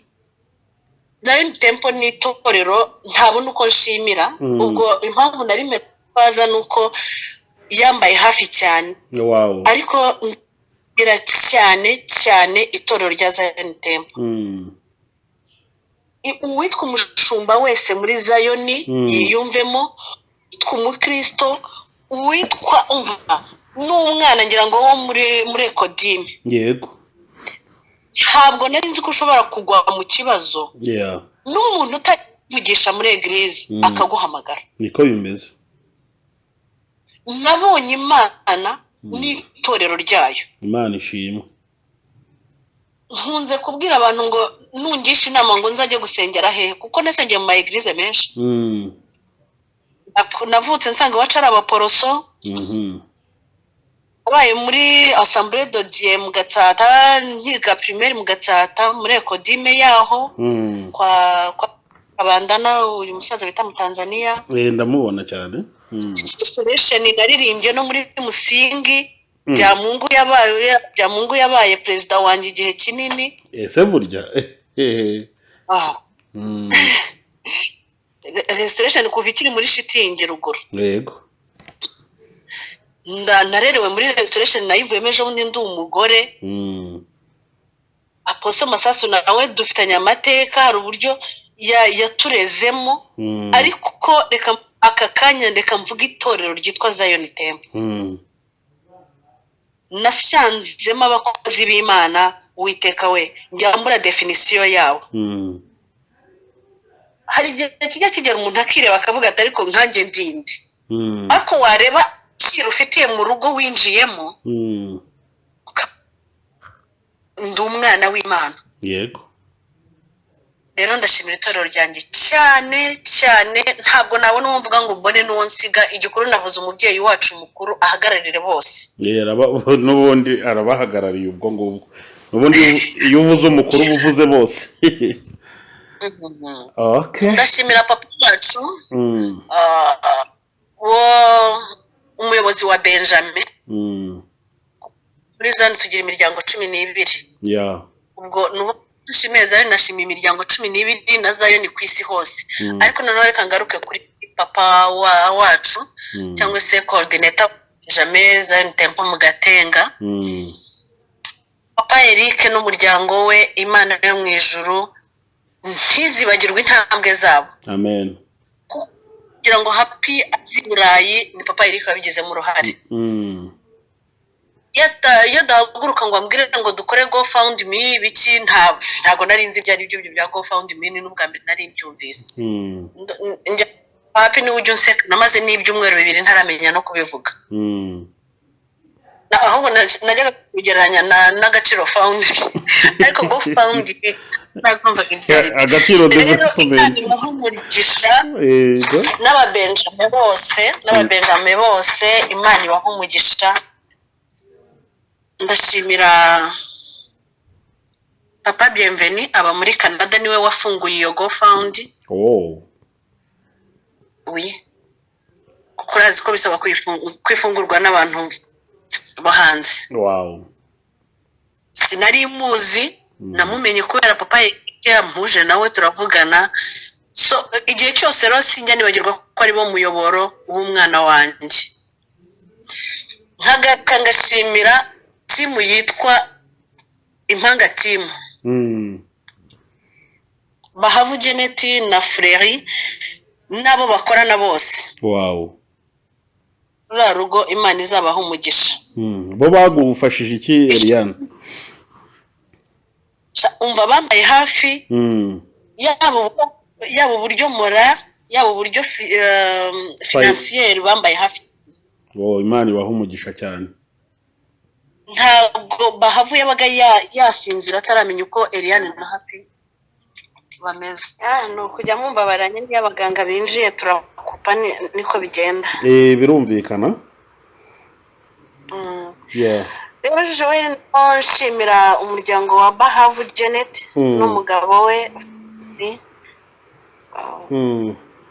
Zion Temple ni itorero ntabona uko nshimira, ubwo impamvu narime baza nuko yambaye hafi cyane. Wow. Ariko ngira cyane cyane itorero rya Zion Temple. Uwitwa umushumba wese muri Zion yiyumvemo, yitwa umukristo, uwitwa umva n'umwana ngira ngo wo muri Ekodime. Yego. Ntabwo nari nzi ko ushobora kugwa mu kibazo n'umuntu utavugisha muri eglise akaguhamagara. Niko bimeze. Nabonye Imana n'itorero ryayo. Imana ishimwe. Nkunze kubwira abantu ngo nungisha inama ngo nzajye gusengera hehe, kuko nasengeye mu eglise menshi. Navutse nsanga iwacu ari abaporoso, abaye muri Assemblée de Dieu mu Gatsata, nkiga primaire mu Gatsata muri Ekodime yaho kwa Abandana, uyu musaza bita mu Tanzania. Ndamubona cyane. Restoration naririmbye no muri Musingi, bya Mungu yabaye president wanjye igihe kinini. Ese burya Restoration kuva ikiri muri shitingi ruguru. Yego. Narerewe muri Restoration nayivuyemo ejo bundi ndi umugore. Apostle Masasu nawe dufitanye amateka, hari uburyo yaturezemo, ariko reka aka kanya reka mvuga itorero ryitwa Zion Temple. Nasanzemo abakozi b'Imana, Uwiteka we njya mbura definition yawo. hari igihe kijya kigera umuntu akireba akavuga ati ariko nkanjye ndinde, Mm. ariko wareba ikintu ufitiye mu rugo winjiyemo, Mm. ndi umwana w'Imana. Yego. Rero ndashimira itorero ryanjye cyane cyane, ntabwo nabona uwo mvuga ngo mbone n'uwo nsiga. Igikuru navuze umubyeyi wacu mukuru ahagararire bose. N'ubundi arabahagarariye ubwo ngubwo, n'ubundi iyo uvuze umukuru uba uvuze bose. Okay. Ndashimira papa wacu, Mm. wo umuyobozi wa Benjamin. Mm. Muri zane tugira imiryango 12. Yeah. Ubwo nshimiye Zari, nashimiye imiryango 12 na Zayoni ku isi hose. Ariko nanone reka ngaruke kuri papa wacu cyangwa se coordinator Benjamin Zayoni Temple mu Gatenga. Papa Eric n'umuryango we, Imana yo mu ijuru ntizibagirwe intambwe zabo. Amen. Kugira ngo happy aziburayi ni papa Eric wabigizemo uruhare. Yadahaguruka ngo ambwire ngo dukore GoFundMe biki, ntago nari nzi ibyo ari byo bya GoFundMe, ni n'ubwa mbere nari mbyumvise. Happy ni ujya unseka, namaze n'ibyumweru 2 ntaramenya no kubivuga. Ahubwo najyaga kugereranya n'agaciro found, ariko GoFundMe nagombaga ibyari agaciro development n'ababenjamin bose, Imana ibaha umugisha. Ndashimira papa Bienveni aba muri Canada, niwe wafunguye iyo GoFund. Oui, kuko urazi ko bisaba kwifungurwa n'abantu bo hanze. Wow. Sinari muzi, namumenye kubera papa yampuje nawe turavugana. So igihe cyose rero sinjya nibagirwa ko ari bo muyoboro w'umwana wanjye. Ngashimira timu yitwa Impanga Team. Bahavu Janet na Freri nabo bakorana bose. Wow. Rura rugo Imana izabaha umugisha. Bo bagufashije iki Eliane? Umva bambaye hafi. Yabo uburyo mora, yabo uburyo financier bambaye hafi. Imana ibaha umugisha cyane. Ntabwo Bahavu yabaga yasinzira ataramenya uko Eliane na Happy bameze. No kujya mumbabaranye n'abaganga binjiye turakupa niko bigenda. Birumvikana. Yeah. Rero Joel nshimira umuryango wa Bahavu Janet n'umugabo we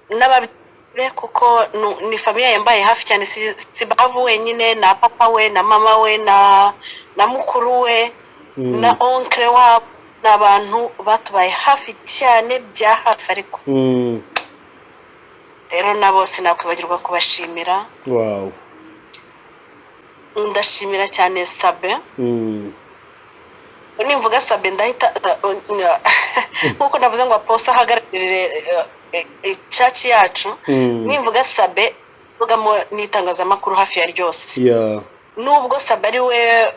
n'ababyeyi, kuko ni familia yambaye hafi cyane. Si Bahavu wenyine, na papa we na mama we na mukuru we na oncle wa, n'abantu batubaye hafi cyane bya hafi. Ariko rero nabo sinakwibagirwa kubashimira. Wow. Ndashimira cyane Sabe. Nimvuga Sabe ndahita nkuko navuze ngo aposa ahagararire church yacu. Nimvuga Sabe mvugamo n'itangazamakuru hafi ya ryose. Nubwo Sabe ari we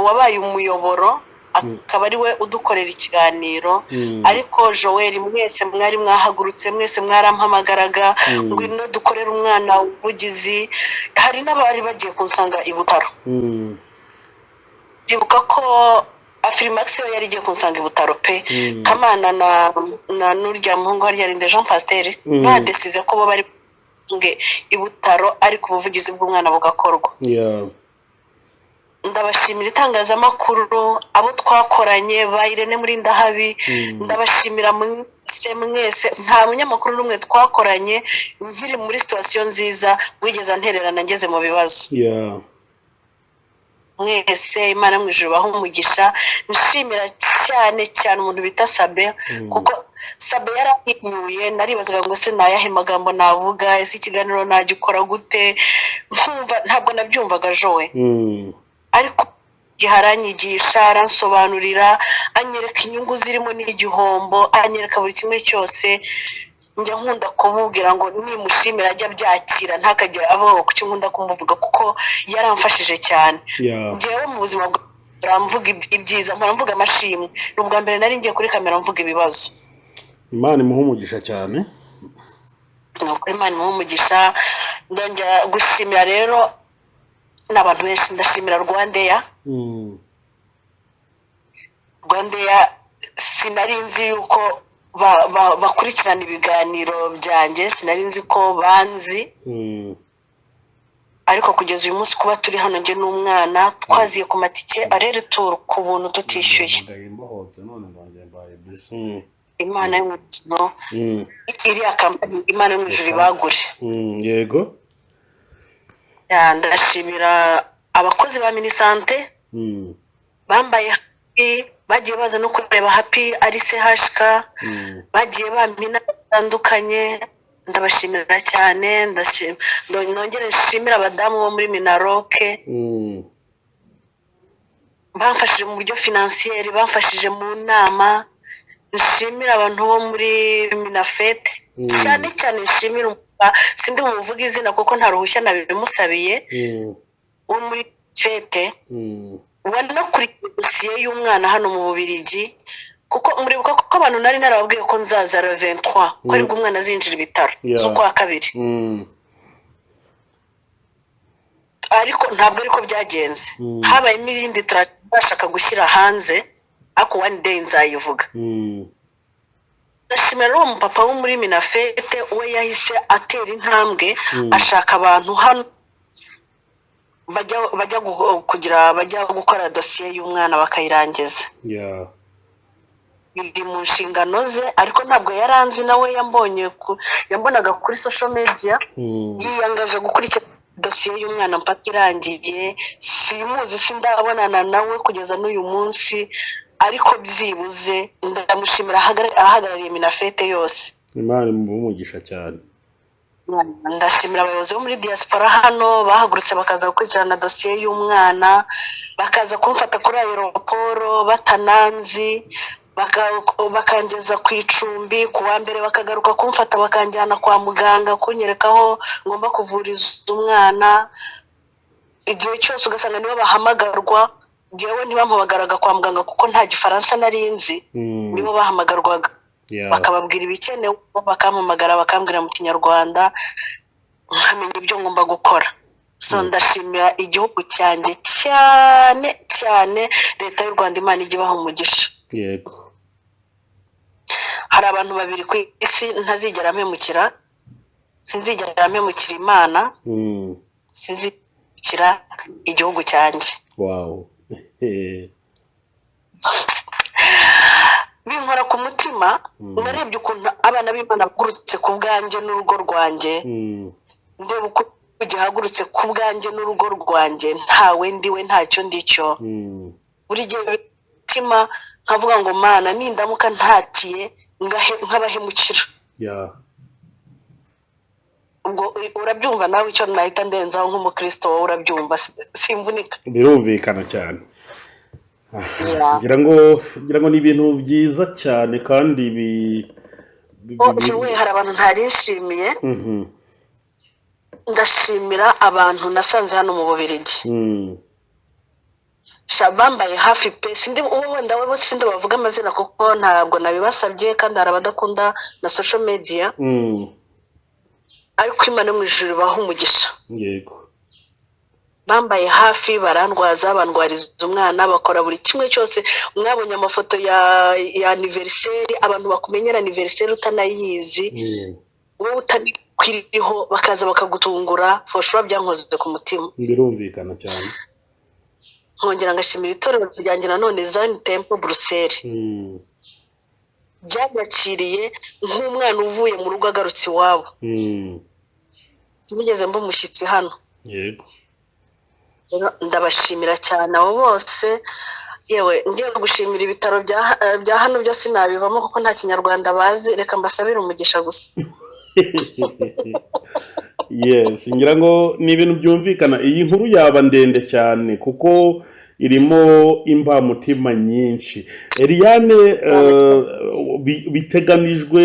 wabaye umuyoboro, akaba ari we udukorera ikiganiro, ariko Joel mwese mwari mwahagurutse, mwese mwarampamagaraga ngwino dukorera umwana ubuvugizi. Hari n'abari bagiye kunsanga i Butaro. Ndibuka ko Afrimax yari igiye kunsanga i Butaro pe. Kamana na Nurya Muhungu hari yarinde Jean Pasteur badesize ko bo bari i Butaro, ariko ubuvugizi bw'umwana bugakorwa. Ndabashimira itangazamakuru, abo twakoranye ba Irene muri Ndahabi. Ndabashimira mwese, nta munyamakuru n'umwe twakoranye nkiri muri situation nziza wigeze ntererana ngeze mu bibazo. Mwese Imana mu ijuru baho umugisha. Nshimira cyane cyane umuntu bita Sabe, kuko Sabe yarahinyuye. Naribazaga ngo se nayahe magambo navuga, ese ikiganiro nagikora gute, ntabwo nabyumvaga Joe. Ariko giharanyigisha, aransobanurira, anyereka inyungu zirimo n'igihombo, anyereka buri kimwe cyose. Njya nkunda kumubwira ngo nimushimira ajya byakira, ntakajya avuga ku cyangwa nkunda kumuvuga, kuko yaramfashije cyane. Njyewe mu buzima bw'amvuga ibyiza, mvuga amashimwe. N'ubwa mbere nari ngiye kuri kamera mvuga ibibazo. Imana imuha umugisha cyane. ni ukuri Imana imuha umugisha. Ndongera gushimira rero n'abantu benshi, ndashimira Rwandeya. Rwandeya sinari nzi yuko bakurikirana ibiganiro byanjye, sinari nzi ko banzi, ariko kugeza uyu munsi kuba turi hano njye n'umwana twaziye ku matike arere turu ku buntu tutishyuye. Imana y'umukino iriya kampani Imana yo mu ijuru ibagure. Yego. Ndashimira abakozi ba Minisante bambaye happy, bagiye baza no kureba happy ari CHK, bagiye bampina batandukanye, ndabashimira cyane. Nongere nshimira abadamu bo muri Minaroke bamfashije mu buryo financier, bamfashije mu nama. Nshimira abantu bo muri Minafete cyane cyane, nshimira sindi umuvuga izina kuko nta ruhushya nabimusabiye, wo muri Fete wanakurikiye dosiye y'umwana hano mu Bubiligi, kuko muribuka ko abantu nari narababwiye ko nzaza 23 ko aribwo umwana azinjira ibitaro z'ukwa kabiri, ariko ntabwo ariko byagenze. Habaye n'irindi bashaka gushyira hanze, ako one day nzayivuga. Ndashimira uwo mupapa wo muri Minafete, we yahise atera intambwe ashaka abantu hano bajya gukora dosiye y'umwana bakayirangiza. Biri mu nshingano ze, ariko ntabwo yaranzi, nawe yambonaga kuri social media yiyangaje gukurikira dosiye y'umwana mpaka irangiye. Simuzi, sindabonana nawe kugeza n'uyu munsi, ariko byibuze ndamushimira ahagarariye Minafete yose. Imana imuha umugisha cyane. Ndashimira abayobozi bo muri diaspora hano bahagurutse bakaza gukurikirana dosiye y'umwana, bakaza kumfata kuri aeroporo batananzi, bakangeza ku icumbi, ku wa mbere bakagaruka kumfata bakanjyana kwa muganga kunyereka aho ngomba kuvuriza umwana. Igihe cyose ugasanga nibo bahamagarwa, njyewe ntibampamagaraga kwa muganga kuko nta gifaransa nari nzi, nibo bahamagarwaga bakababwira ibikenewe, bakampamagara bakambwira mu Kinyarwanda nkamenya ibyo ngomba gukora. So ndashimira igihugu cyanjye cyane cyane, leta y'u Rwanda, Imana ijye ibaha umugisha. Yego. Hari abantu babiri ku isi ntazigera mpemukira, sinzigera mpemukira Imana, sinzigera igihugu cyanjye. Wow. Binkora ku mutima, narebye ukuntu abana b'Imana bagurutse ku bwanjye n'urugo rwanjye, ndeba uko gihagurutse ku bwanjye n'urugo rwanjye, ntawe ndiwe ntacyo ndicyo. Buri gihe mutima nkavuga ngo Mana nindamuka ntatiye nk'abahemukira. Ubwo urabyumva nawe icyo nahita ndenzaho nk'umukristo, wowe urabyumva, simvunika. Birumvikana cyane. ngira ngo ni ibintu byiza cyane kandi hari abantu ntari nshimiye. Ndashimira abantu nasanze hano mu Bubiligi, bambaye hafi pe, sindi wenda we sindi bavuga amazina kuko ntabwo nabibasabye, kandi hari abadakunda na social media, ariko Imana mu ijuru baha umugisha. Yego. Bambaye hafi, barandwaza, bandwariza umwana, bakora buri kimwe cyose. Mwabonye amafoto ya anniversaire, abantu bakumenyera anniversaire utanayizi, wowe utanikwiriho bakaza bakagutungura, for sure byankoze ku mutima. Birumvikana cyane. Nkongera ngashimira itorero ryanjye nanone Zion Temple Bruxelles, byanyakiriye nk'umwana uvuye mu rugo agarutse iwabo. Sinigeze mba umushyitsi hano. Yego. Ndabashimira cyane abo bose. Yewe ngiye gushimira ibitaro bya hano byose nabivamo kuko nta Kinyarwanda bazi, reka mbasabire umugisha gusa. Yes, ngira ngo ni ibintu byumvikana. Iyi nkuru yaba ndende cyane kuko irimo imbamutima nyinshi. Eliane, biteganijwe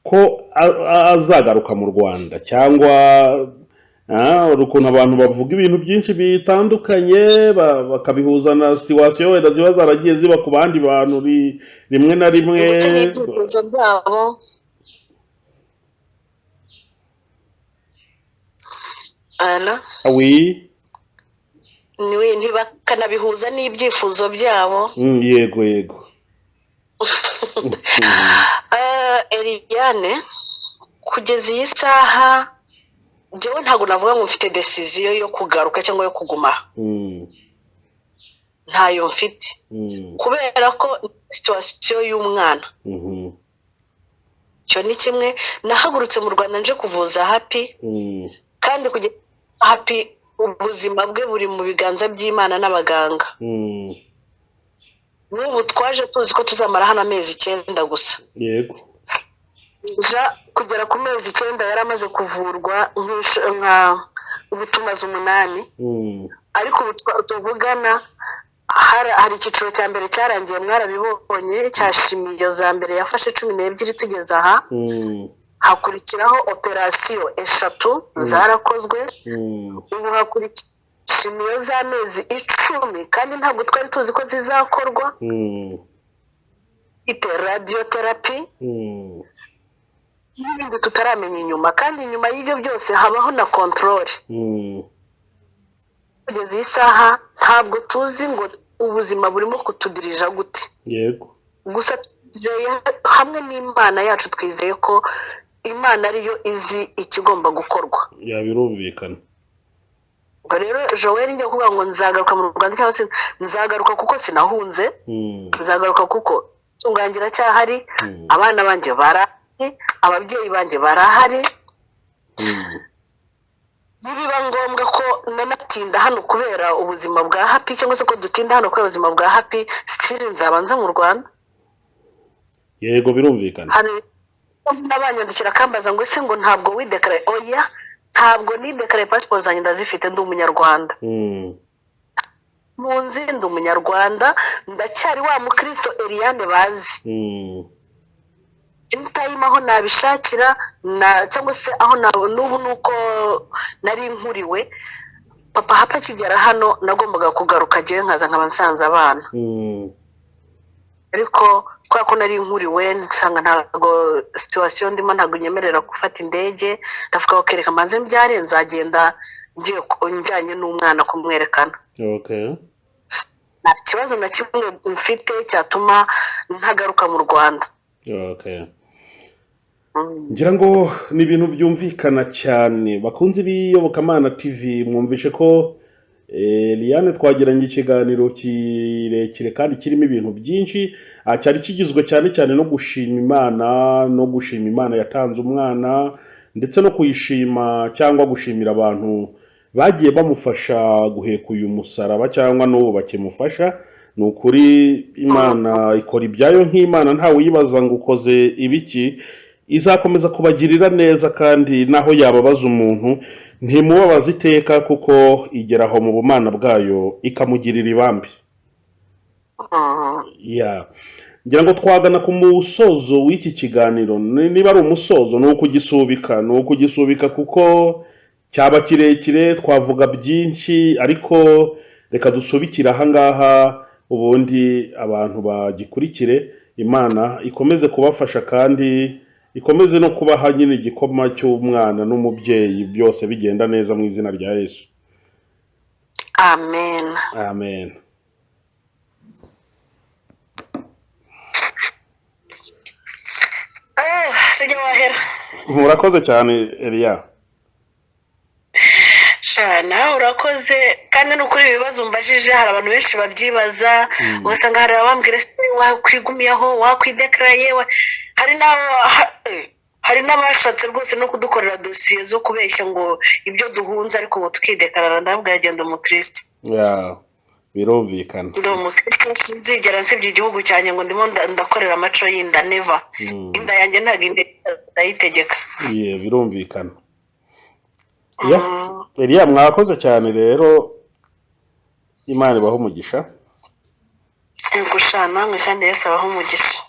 ko azagaruka mu Rwanda cyangwa hari ukuntu abantu bavuga ibintu byinshi bitandukanye bakabihuza na situwasiyo wenda ziba zaragiye ziba ku bandi bantu rimwe na rimwe. ndetse n'ibyifuzo byabo. Oui. ntibakanabihuza n'ibyifuzo byabo. Yego yego. Eliane, kugeza iyi saha njyewe ntabwo navuga ngo mfite decision yo kugaruka cyangwa yo kuguma. Ntayo mfite kubera ko situation y'umwana. Cyo ni kimwe, nahagurutse mu Rwanda nje kuvuza Happy, kandi kugeza Happy ubuzima bwe buri mu biganza by'Imana n'abaganga. N'ubu twaje tuzi ko tuzamara hano amezi 9 gusa. Yego. Kugera ku mezi 9 yaramaze kuvurwa nka ubutumaze 8. Ariko tuvugana hari icyiciro cya mbere cyarangiye, mwarabibonye, cya shimiyo za mbere yafashe 12 tugeze aha. Hakurikiraho operasiyo 3 zarakozwe. Ubu hakurikira shimiyo z'amezi 10 kandi ntabwo twari tuzi ko zizakorwa. Ite radiotherapy n'ibindi tutaramenya inyuma, kandi inyuma y'ibyo byose habaho na control. Kugeza iyi saha ntabwo tuzi ngo ubuzima burimo kutudirija gute. Yego. Gusa twizeye hamwe n'Imana yacu, twizeye ko Imana ariyo izi ikigomba gukorwa. Birumvikana. Rero Joel njye kuvuga ngo nzagaruka mu Rwanda cyangwa se nzagaruka kuko sinahunze. Nzagaruka kuko tungangira cyahari, abana banje barahari, ababyeyi banje barahari. Nibiba ngombwa ko nanatinda hano kubera ubuzima bwa Happy, cyangwa se ko dutinda hano kubera ubuzima bwa Happy, still nzabanza mu Rwanda. Yego, birumvikana. Hari n'abanyandikira kambaza ngo ese ngo ntabwo widekare. Oya, ntabwo nidekare passport zanjye ndazifite, ndi umunyarwanda. Munzi ndi umunyarwanda, ndacyari wa mukristo Eliane bazi. Anytime aho nabishakira cyangwa se aho n'ubu nuko nari nkuriwe, papa Happy akigera hano nagombaga kugaruka giye nkaza nkabansanza abana. Ariko kwa ko nari nkuriwe nsanga ntago situation ndimo ntago nyemerera gufata indege, ndavuga ko kereka manze mbyare nzagenda ngiye njyanye n'umwana kumwerekana. Okay. Nta kibazo na kimwe mfite cyatuma ntagaruka mu Rwanda. Okay. Ngira ngo ni ibintu byumvikana cyane. Bakunze b'iyobokamana TV, mwumvishe ko Eliane twagiranye ikiganiro kirekire kandi kirimo ibintu byinshi. Cyari kigizwe cyane cyane no gushima Imana, no gushima Imana yatanze umwana, ndetse no kuyishima cyangwa gushimira abantu bagiye bamufasha guheka uyu musaraba cyangwa n'ubu bakimufasha. Ni ukuri Imana ikora ibyayo nk'Imana, ntawe uyibaza ngo ukoze ibiki. Izakomeza kubagirira neza, kandi naho yababaza umuntu ntimubabaza iteka, kuko igeraho mu bumana bwayo ikamugirira ibambi. Ngira ngo twagana ku musozo w'iki kiganiro. Niba ari umusozo, ni ukugisubika kuko cyaba kirekire, twavuga byinshi, ariko reka dusubikire aha ngaha, ubundi abantu bagikurikire. Imana ikomeze kubafasha, kandi ikomeze no kubaha nyine igikoma cy'umwana n'umubyeyi, byose bigenda neza mu izina rya Yesu. Amen. Amen. Sijya wahera. Murakoze cyane Elia. Shana urakoze, kandi n'ukuri ibibazo mbajije hari abantu benshi babyibaza. Ugasanga hari abambwira se wakwigumiyaho, wakwidekaraye, hari n'abashatse rwose no kudukorera dosiye zo kubeshya ngo ibyo duhunze ariko ngo tukidekarara. Ndabwira agenda umukristo. Birumvikana. Ndi umukristo, sinzigera nsibye igihugu cyanjye ngo ndimo ndakorera amaco y'inda, never. Inda yanjye ntabwo ndayitegeka. Birumvikana. Elia, mwakoze cyane rero, Imana ibahe umugisha. Ngushana mwe kandi Yesu abahe umugisha.